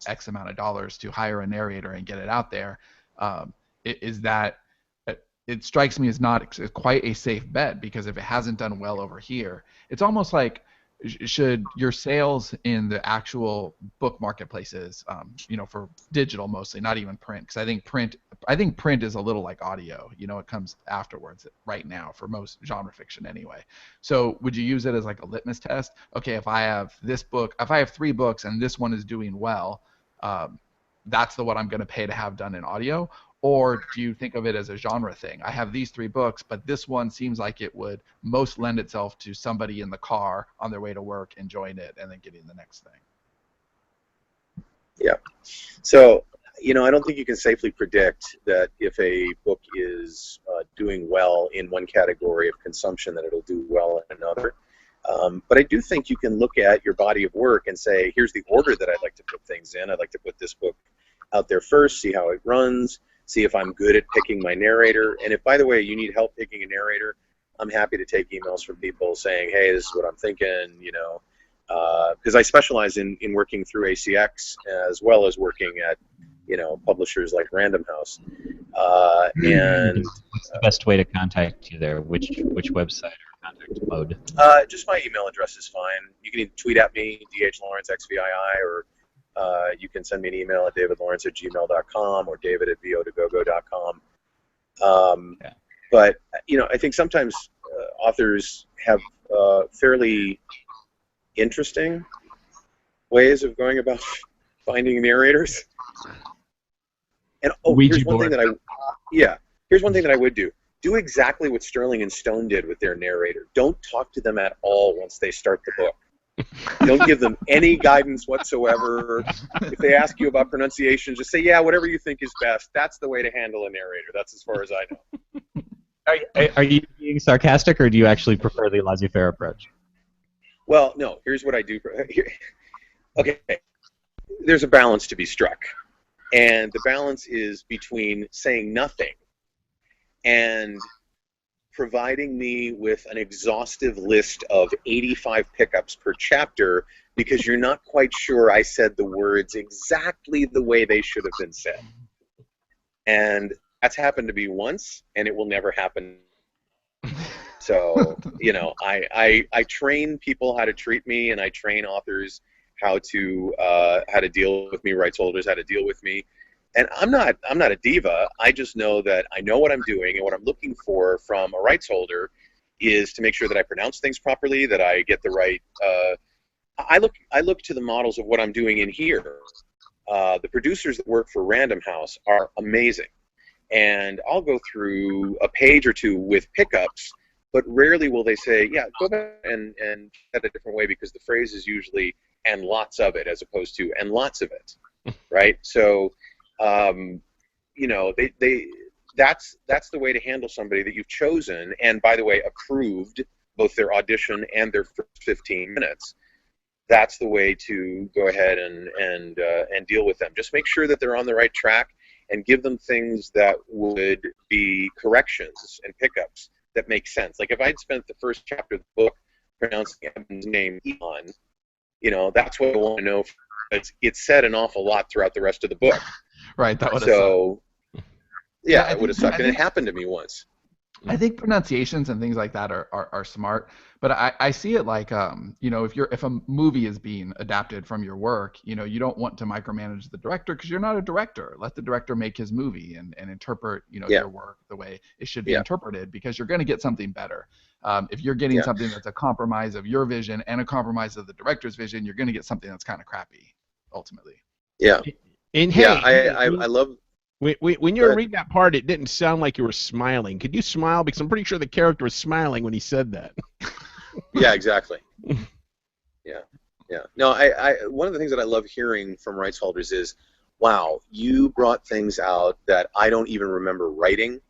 X amount of dollars to hire a narrator and get it out there. It strikes me as not quite a safe bet, because if it hasn't done well over here, it's almost like, should your sales in the actual book marketplaces, for digital mostly, not even print, because I think print is a little like audio. It comes afterwards right now for most genre fiction anyway. So would you use it as like a litmus test? Okay, if I have 3 books and this one is doing well, that's the one I'm going to pay to have done in audio? Or do you think of it as a genre thing? I have these 3 books, but this one seems like it would most lend itself to somebody in the car on their way to work enjoying it and then getting the next thing. Yeah. So I don't think you can safely predict that if a book is doing well in one category of consumption, that it'll do well in another. But I do think you can look at your body of work and say, here's the order that I'd like to put things in. I'd like to put this book out there first, see how it runs, see if I'm good at picking my narrator. And if, by the way, you need help picking a narrator, I'm happy to take emails from people saying, hey, this is what I'm thinking, because I specialize in working through ACX as well as working at, publishers like Random House. And what's the best way to contact you there? Which website or contact mode? just my email address is fine. You can either tweet at me, DHLawrence, XVII, or you can send me an email at davidlawrence@gmail.com or david@vo2gogo.com. Yeah. But, I think sometimes authors have fairly interesting ways of going about finding narrators. And here's one thing that I would do. Do exactly what Sterling and Stone did with their narrator. Don't talk to them at all once they start the book. Don't give them any guidance whatsoever. If they ask you about pronunciation, just say, yeah, whatever you think is best. That's the way to handle a narrator. That's as far as I know. Are you being sarcastic, or do you actually prefer the laissez-faire approach? Well, no, here's what I do. Okay, there's a balance to be struck. And the balance is between saying nothing and providing me with an exhaustive list of 85 pickups per chapter because you're not quite sure I said the words exactly the way they should have been said. And that's happened to me once, and it will never happen. So, I train people how to treat me, and I train authors how to deal with me, rights holders how to deal with me. And I'm not a diva. I just know that I know what I'm doing, and what I'm looking for from a rights holder is to make sure that I pronounce things properly, that I get the right. I look to the models of what I'm doing in here. The producers that work for Random House are amazing, and I'll go through a page or two with pickups, but rarely will they say, yeah, go back and get a different way, because the phrase is usually and lots of it as opposed to and lots of it, right? So, that's the way to handle somebody that you've chosen, and by the way, approved both their audition and their first 15 minutes. That's the way to go ahead and deal with them. Just make sure that they're on the right track, and give them things that would be corrections and pickups that make sense. Like if I'd spent the first chapter of the book pronouncing Evan's name Eon, that's what I want to know. It's said an awful lot throughout the rest of the book. Right, that would have sucked. Yeah, it would have sucked, and it happened to me once. I think pronunciations and things like that are smart, but I see it like if a movie is being adapted from your work, you don't want to micromanage the director, because you're not a director. Let the director make his movie and interpret your work the way it should be interpreted, because you're going to get something better. If you're getting something that's a compromise of your vision and a compromise of the director's vision, you're going to get something that's kind of crappy ultimately. Yeah. And hey, I love. When you were reading that part, it didn't sound like you were smiling. Could you smile? Because I'm pretty sure the character was smiling when he said that. Yeah, exactly. Yeah. No, one of the things that I love hearing from rights holders is, wow, you brought things out that I don't even remember writing.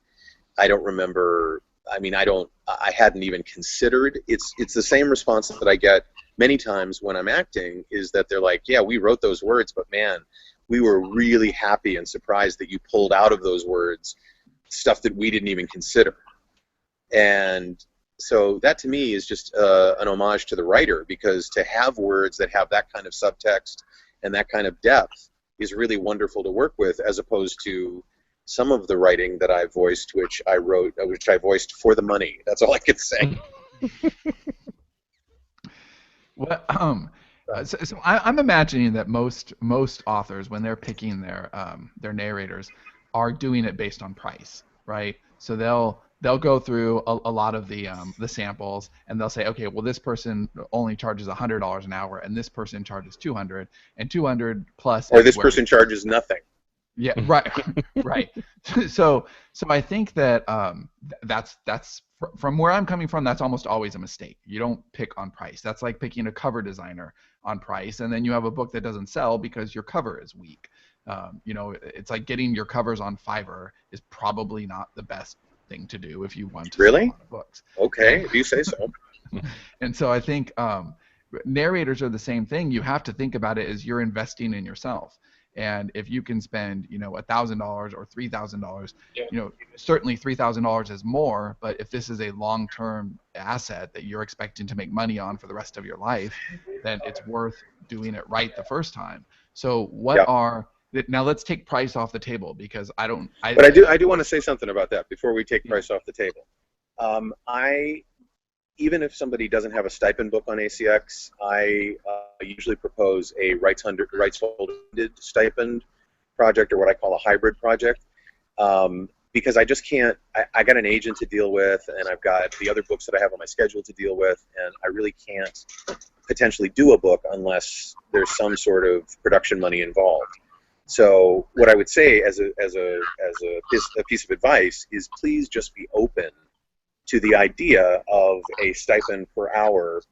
I don't remember. I hadn't even considered. It's the same response that I get many times when I'm acting, is that they're like, yeah, we wrote those words, but man, we were really happy and surprised that you pulled out of those words stuff that we didn't even consider. And so that to me is just an homage to the writer, because to have words that have that kind of subtext and that kind of depth is really wonderful to work with, as opposed to some of the writing that I voiced, which I voiced for the money. That's all I could say. Well, so I'm imagining that most authors, when they're picking their narrators, are doing it based on price, right? So they'll go through a lot of the samples, and they'll say, okay, well, this person only charges $100 an hour, and this person charges $200, and $200 plus. Or this person charges nothing. Yeah, right, right. So I think that that's from where I'm coming from. That's almost always a mistake. You don't pick on price. That's like picking a cover designer on price, and then you have a book that doesn't sell because your cover is weak. You know, it's like getting your covers on Fiverr is probably not the best thing to do if you want to sell a lot of books. Okay, if you say so. And so I think narrators are the same thing. You have to think about it as you're investing in yourself. And if you can spend, you know, $1,000 or $3,000, you know, certainly $3,000 is more. But if this is a long-term asset that you're expecting to make money on for the rest of your life, then it's worth doing it right the first time. So what are now? Let's take price off the table, because But I do want to say something about that before we take price off the table. Even if somebody doesn't have a stipend book on ACX, I usually propose a rights holder stipend project, or what I call a hybrid project, because I just can't. I got an agent to deal with, and I've got the other books that I have on my schedule to deal with, and I really can't potentially do a book unless there's some sort of production money involved. So what I would say as a piece of advice is, please just be open to the idea of a stipend per hour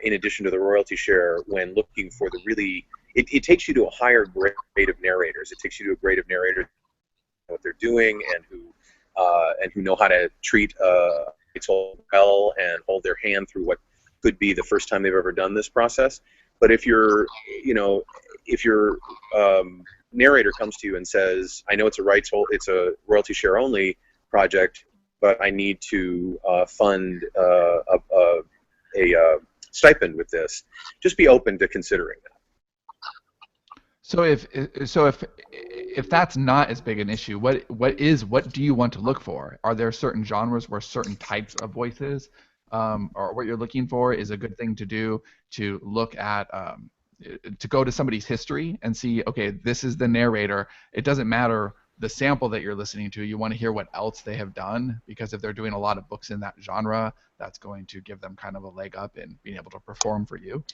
in addition to the royalty share when looking for the really, it takes you to a higher grade of narrators. It takes you to a grade of narrators who know what they're doing and who know how to treat rights holder well and hold their hand through what could be the first time they've ever done this process. But if your narrator comes to you and says, I know it's a royalty share only project, but I need to fund a stipend with this, just be open to considering that. So if that's not as big an issue, what do you want to look for? Are there certain genres where certain types of voices, or what you're looking for is a good thing to do, to look at, to go to somebody's history and see, okay, this is the narrator. It doesn't matter the sample that you're listening to. You want to hear what else they have done, because if they're doing a lot of books in that genre, that's going to give them kind of a leg up in being able to perform for you.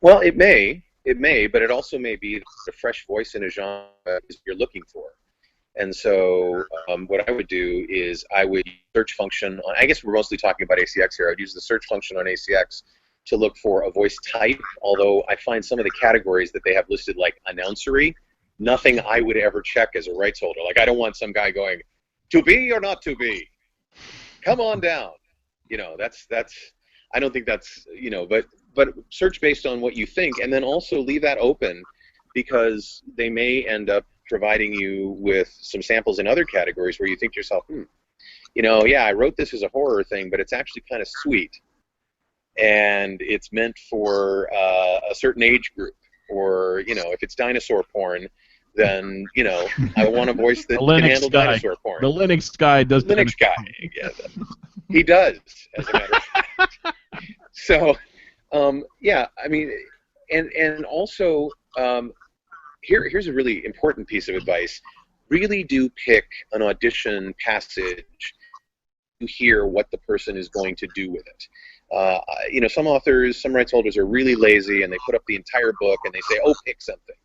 Well, it may, but it also may be a fresh voice in a genre you're looking for. And so what I would do is I would search function on, I guess we're mostly talking about ACX here. I'd use the search function on ACX to look for a voice type, although I find some of the categories that they have listed, like announcery, nothing I would ever check as a rights holder. Like, I don't want some guy going, to be or not to be? Come on down. You know, that's I don't think that's, you know, but search based on what you think, and then also leave that open, because they may end up providing you with some samples in other categories where you think to yourself, you know, yeah, I wrote this as a horror thing, but it's actually kind of sweet, and it's meant for a certain age group, or, you know, if it's dinosaur porn, then, you know, I want a voice that can handle dinosaur porn. The Linux guy does. Linux guy, yeah, he does, as a matter of fact. So, yeah, I mean, and also, here's a really important piece of advice. Really do pick an audition passage to hear what the person is going to do with it. You know, some authors, some rights holders are really lazy, and they put up the entire book and they say, oh, pick something.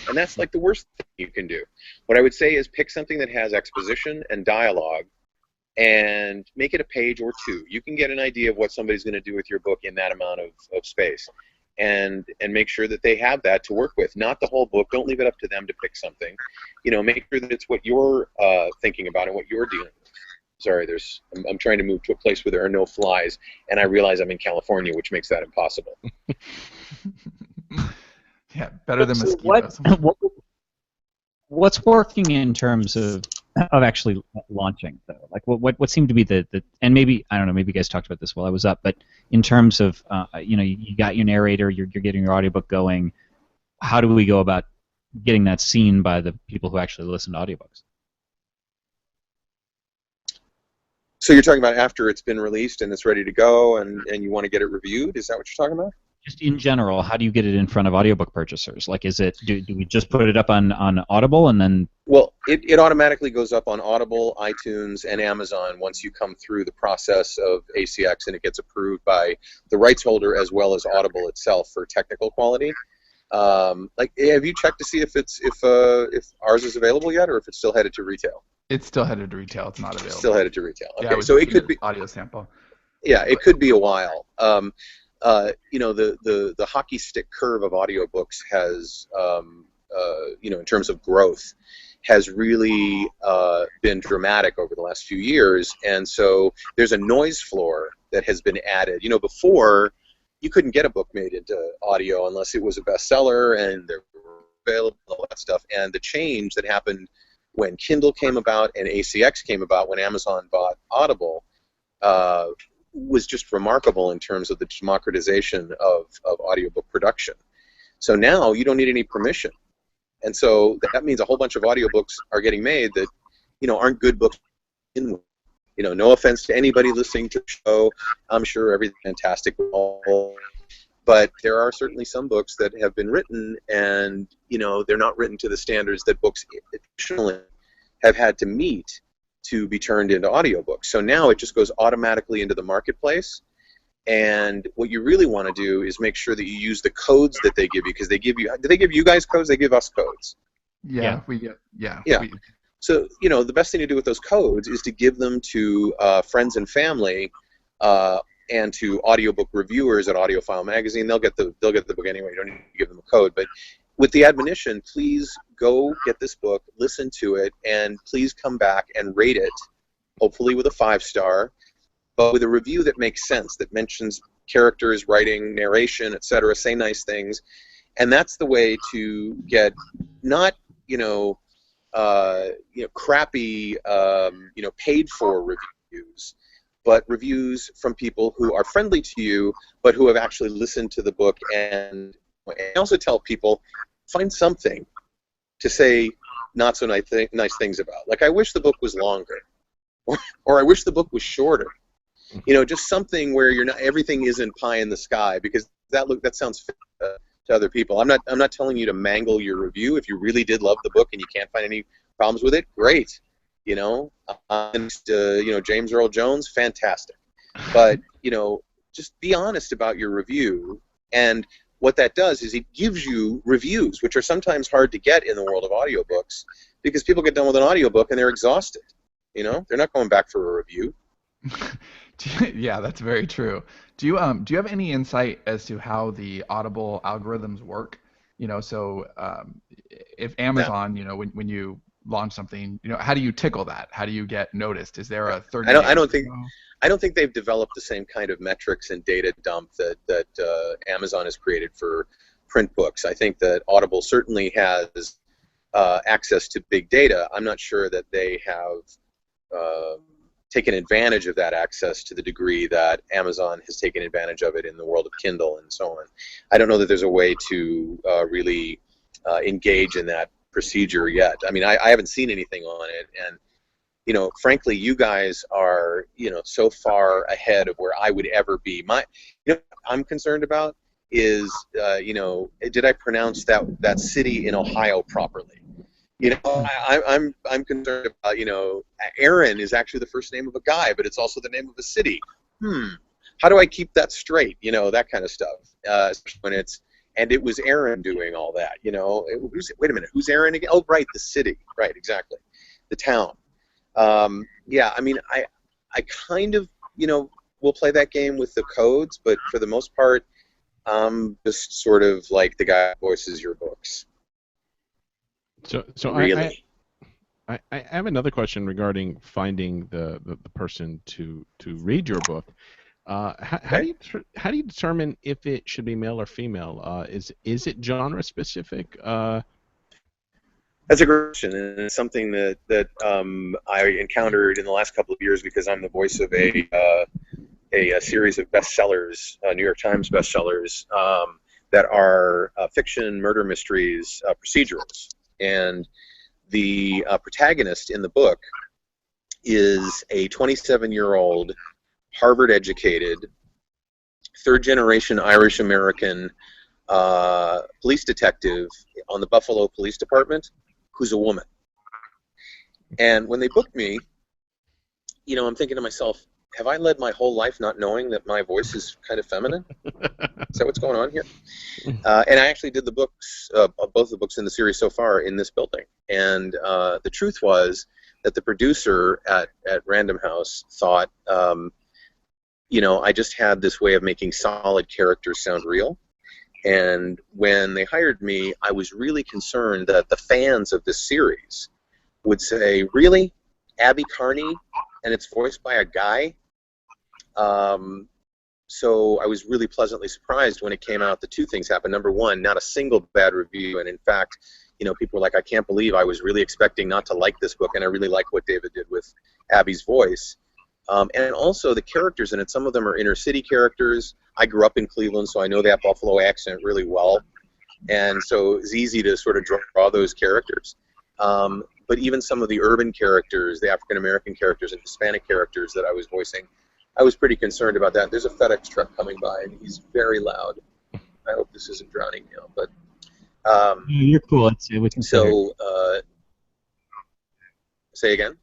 And that's like the worst thing you can do. What I would say is pick something that has exposition and dialogue, and make it a page or two. You can get an idea of what somebody's going to do with your book in that amount of space, and make sure that they have that to work with. Not the whole book. Don't leave it up to them to pick something. You know, make sure that it's what you're thinking about and what you're dealing with. Sorry, I'm trying to move to a place where there are no flies, and I realize I'm in California, which makes that impossible. Yeah, better than mosquitoes. What's working in terms of actually launching, though? Like, what seemed to be the and maybe, I don't know, maybe you guys talked about this while I was up, but in terms of you know, you got your narrator, you're getting your audiobook going. How do we go about getting that seen by the people who actually listen to audiobooks? So you're talking about after it's been released and it's ready to go, and you want to get it reviewed? Is that what you're talking about? Just in general, how do you get it in front of audiobook purchasers? Like, is it, do we just put it up on Audible and then? Well, it automatically goes up on Audible, iTunes, and Amazon once you come through the process of ACX, and it gets approved by the rights holder as well as Audible itself for technical quality. Like, have you checked to see if ours is available yet, or if it's still headed to retail? It's still headed to retail. It's not available. Still headed to retail. Okay, yeah, so it could be audio sample. Yeah, it could be a while. You know, the hockey stick curve of audiobooks has in terms of growth, has really been dramatic over the last few years. And so there's a noise floor that has been added. Before, you couldn't get a book made into audio unless it was a bestseller and there were available, all that stuff. And the change that happened when Kindle came about and ACX came about, when Amazon bought Audible, was just remarkable in terms of the democratization of audiobook production. So now you don't need any permission. And so that means a whole bunch of audiobooks are getting made that, aren't good books. No offense to anybody listening to the show. I'm sure everything's fantastic. But there are certainly some books that have been written and, they're not written to the standards that books traditionally have had to meet to be turned into audiobooks. So now it just goes automatically into the marketplace. And what you really want to do is make sure that you use the codes that they give you, because do they give you guys codes? They give us codes. Yeah. So, the best thing to do with those codes is to give them to friends and family and to audiobook reviewers at Audiophile Magazine. They'll get the book anyway. You don't need to give them a code. But with the admonition, please go get this book, listen to it, and please come back and rate it, hopefully with a 5-star, but with a review that makes sense, that mentions characters, writing, narration, etc. Say nice things. And that's the way to get not, crappy, paid for reviews, but reviews from people who are friendly to you, but who have actually listened to the book. And also tell people, find something to say not so nice things about. Like, I wish the book was longer, or I wish the book was shorter. Just something where everything isn't pie in the sky, because that sounds to other people. I'm not telling you to mangle your review. If you really did love the book and you can't find any problems with it, great. James Earl Jones, fantastic. But just be honest about your review. And what that does is it gives you reviews, which are sometimes hard to get in the world of audiobooks, because people get done with an audiobook and they're exhausted. They're not going back for a review. Yeah, that's very true. Do you have any insight as to how the Audible algorithms work? So if Amazon, when you launch something, how do you tickle that? How do you get noticed? Is there a 30? I don't think they've developed the same kind of metrics and data dump that Amazon has created for print books. I think that Audible certainly has access to big data. I'm not sure that they have taken advantage of that access to the degree that Amazon has taken advantage of it in the world of Kindle and so on. I don't know that there's a way to really engage in that procedure yet. I mean, I haven't seen anything on it, and frankly, you guys are so far ahead of where I would ever be. What I'm concerned about is did I pronounce that city in Ohio properly? I'm concerned about, Aaron is actually the first name of a guy, but it's also the name of a city. How do I keep that straight? That kind of stuff. When it was Aaron doing all that. Wait a minute, who's Aaron again? Oh, right, the city. Right, exactly. The town. Yeah, I mean, I kind of, will play that game with the codes, but for the most part, just sort of like the guy who voices your books. So really? I have another question regarding finding the person to read your book. How do you determine if it should be male or female? Is it genre specific? That's a great question, and it's something that I encountered in the last couple of years, because I'm the voice of a series of bestsellers, New York Times bestsellers, that are fiction murder mysteries, procedurals. And the protagonist in the book is a 27-year-old Harvard-educated, third-generation Irish-American police detective on the Buffalo Police Department who's a woman. And when they booked me, I'm thinking to myself, have I led my whole life not knowing that my voice is kind of feminine? Is that what's going on here? And I actually did the books, both the books in the series so far, in this building. And the truth was that the producer at Random House thought, I just had this way of making solid characters sound real. And when they hired me, I was really concerned that the fans of this series would say, really? Abby Carney? And it's voiced by a guy? So I was really pleasantly surprised when it came out that two things happened. Number one, not a single bad review. And in fact, people were like, I can't believe I was really expecting not to like this book. And I really like what David did with Abby's voice. And also the characters in it, some of them are inner city characters. I grew up in Cleveland, so I know that Buffalo accent really well. And so it's easy to sort of draw those characters. But even some of the urban characters, the African-American characters and Hispanic characters that I was voicing, I was pretty concerned about that. There's a FedEx truck coming by, and he's very loud. I hope this isn't drowning me out. But, you're cool. We can say again?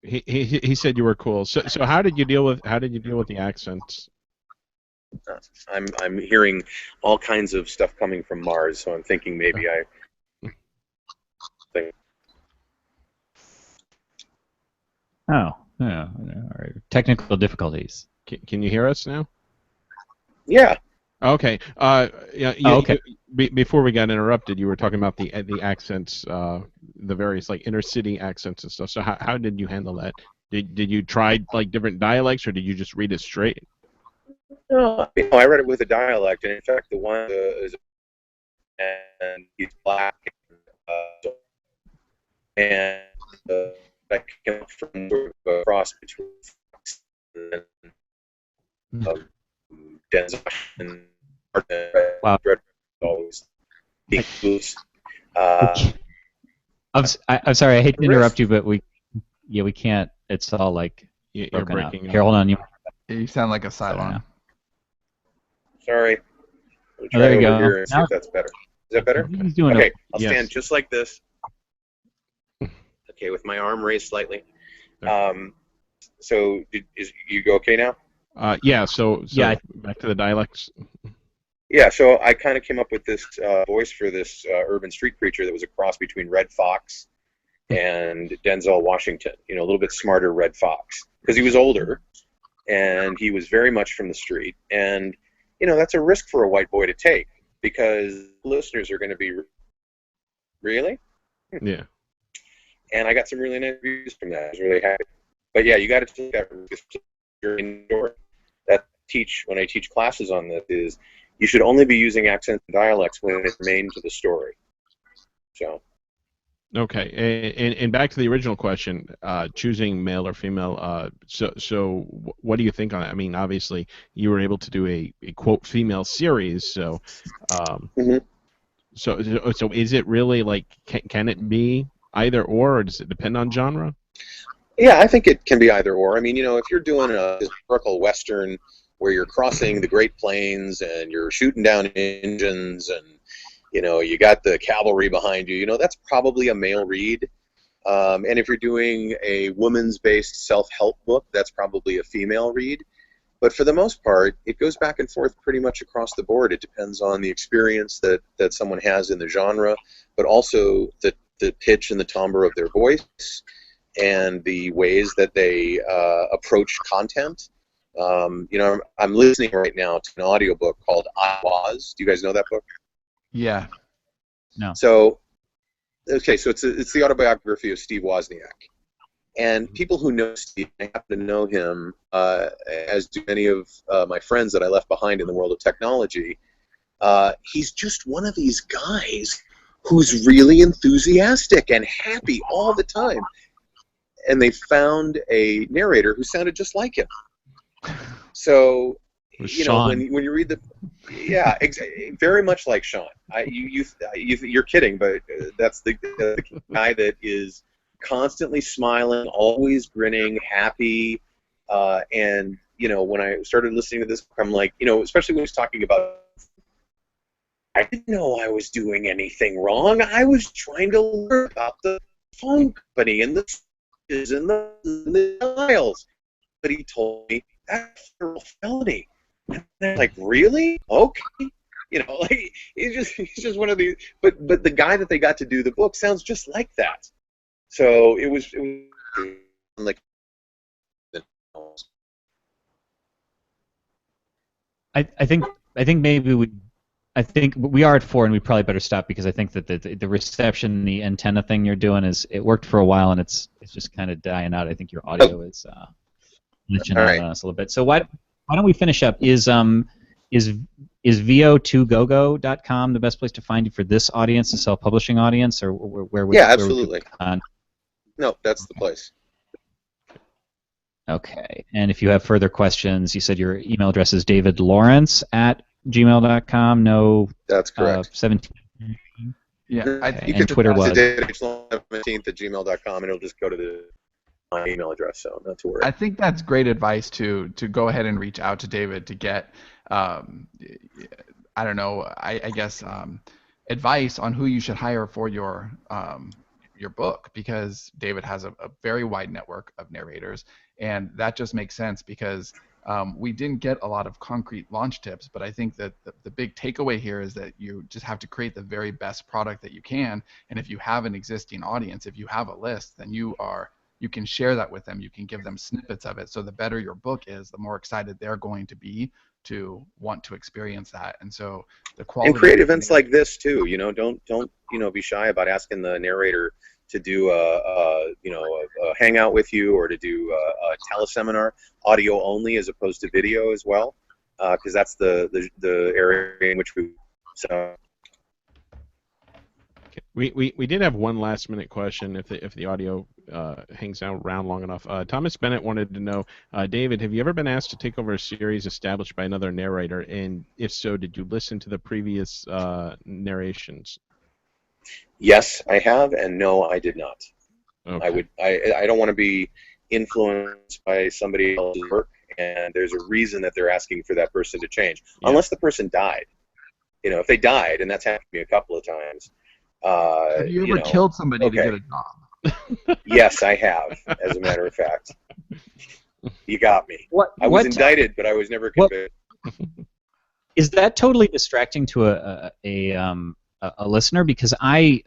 He said you were cool. So how did you deal with the accents? I'm hearing all kinds of stuff coming from Mars, so I'm thinking maybe I think. Oh, yeah. All right. Technical difficulties. Can you hear us now? Yeah. Okay. Okay. Before we got interrupted, you were talking about the accents, the various like inner city accents and stuff. So how did you handle that? Did you try like different dialects, or did you just read it straight? No, I read it with a dialect, and in fact, the one is and he's black, and that came from a cross between Denzel and Wow. always being loose. I'm sorry. I hate to interrupt you, but we can't. It's all like You're broken out. breaking up. Here, hold on. You sound like a Cylon. Sorry. I'll Oh, try there you over go. here and see Now- if that's better. Is that better? He's doing Okay, I'll Yes. stand just like this. Okay, with my arm raised slightly. So, you go okay now? Yeah. So Yeah. back to the dialects. Yeah, so I kind of came up with this voice for this urban street creature that was a cross between Red Fox and Denzel Washington. A little bit smarter Red Fox, because he was older and he was very much from the street. And that's a risk for a white boy to take, because listeners are going to be really. Yeah. And I got some really nice reviews from that. I was really happy. But yeah, you got to take that risk indoor. When I teach classes on this is you should only be using accents and dialects when it's germane to the story. So. Okay, and back to the original question, choosing male or female. So what do you think on that? I mean, obviously you were able to do a quote female series. So, so is it really like can it be either or does it depend on genre? Yeah, I think it can be either or. I mean, if you're doing a historical Western where you're crossing the Great Plains and you're shooting down engines and you got the cavalry behind you, that's probably a male read. And if you're doing a woman's-based self-help book, that's probably a female read. But for the most part, it goes back and forth pretty much across the board. It depends on the experience that someone has in the genre, but also the pitch and the timbre of their voice and the ways that they approach content. I'm listening right now to an audiobook called I Was. Do you guys know that book? Yeah. No. So, okay, so it's the autobiography of Steve Wozniak. And people who know Steve, I happen to know him, as do many of my friends that I left behind in the world of technology. He's just one of these guys who's really enthusiastic and happy all the time. And they found a narrator who sounded just like him. So, when you read very much like Sean. You're kidding, but that's the guy that is constantly smiling, always grinning, happy. And when I started listening to this, I'm like, especially when he's talking about, I didn't know I was doing anything wrong. I was trying to learn about the phone company and the dials. But he told me that's a federal felony. And I'm like, really? Okay. Like he's just one of these. But the guy that they got to do the book sounds just like that. So it was like. I think maybe I think we are at 4, and we probably better stop because I think that the reception, the antenna thing you're doing it worked for a while, and it's just kind of dying out. I think your audio is glitching All out right. on us a little bit. So why don't we finish up? Is vo2gogo.com the best place to find you for this audience, the self-publishing audience, or where would Yeah, where would absolutely. people No, that's the place. Okay. And if you have further questions, you said your email address is davidlawrence@gmail.com. No, That's correct. 17. Yeah, Okay. You And can Twitter was. david17@gmail.com, and it'll just go to my email address, so not to worry. I think that's great advice to go ahead and reach out to David to get, I don't know, I guess advice on who you should hire for your book, because David has a very wide network of narrators, and that just makes sense because we didn't get a lot of concrete launch tips, but I think that the big takeaway here is that you just have to create the very best product that you can, and if you have an existing audience, if you have a list, then you can share that with them. You can give them snippets of it. So the better your book is, the more excited they're going to be to want to experience that. And so the quality. And create events like this too. Don't be shy about asking the narrator to do a hangout with you, or to do a teleseminar, audio only as opposed to video as well, because that's the area in which we. So. We did have one last minute question if the audio hangs out around long enough. Thomas Bennett wanted to know, David, have you ever been asked to take over a series established by another narrator, and if so, did you listen to the previous narrations? Yes, I have, and no, I did not. Okay. I don't want to be influenced by somebody else's work, and there's a reason that they're asking for that person to change, unless the person died. If they died, and that's happened to me a couple of times. Have you ever killed somebody to get a job? Yes, I have, as a matter of fact. You got me. I was indicted, but I was never convicted. Is that totally distracting to a listener? Because I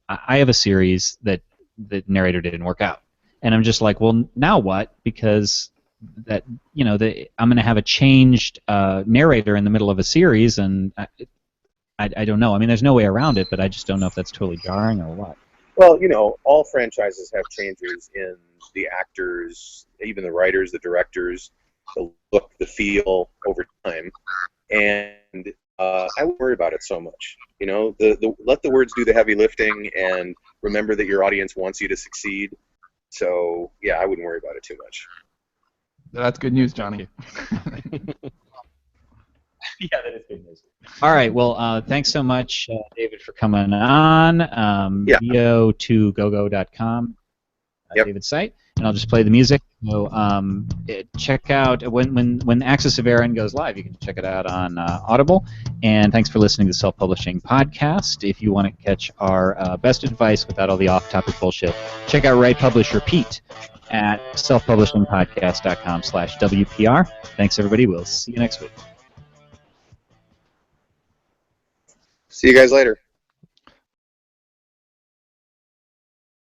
have a series that the narrator didn't work out, and I'm just like, well, now what? Because I'm going to have a changed narrator in the middle of a series, and I don't know. I mean, there's no way around it, but I just don't know if that's totally jarring or what. Well, all franchises have changes in the actors, even the writers, the directors, the look, the feel over time, and I wouldn't worry about it so much. Let the words do the heavy lifting, and remember that your audience wants you to succeed. So, yeah, I wouldn't worry about it too much. That's good news, Johnny. Yeah, that is good news. All right, well, thanks so much, David, for coming on. vo2gogo.com, David's site, and I'll just play the music. So check out when Axis of Aaron goes live. You can check it out on Audible. And thanks for listening to the Self-Publishing Podcast. If you want to catch our best advice without all the off-topic bullshit, check out Write, Publish, Repeat at selfpublishingpodcast.com/WPR. Thanks, everybody. We'll see you next week. See you guys later.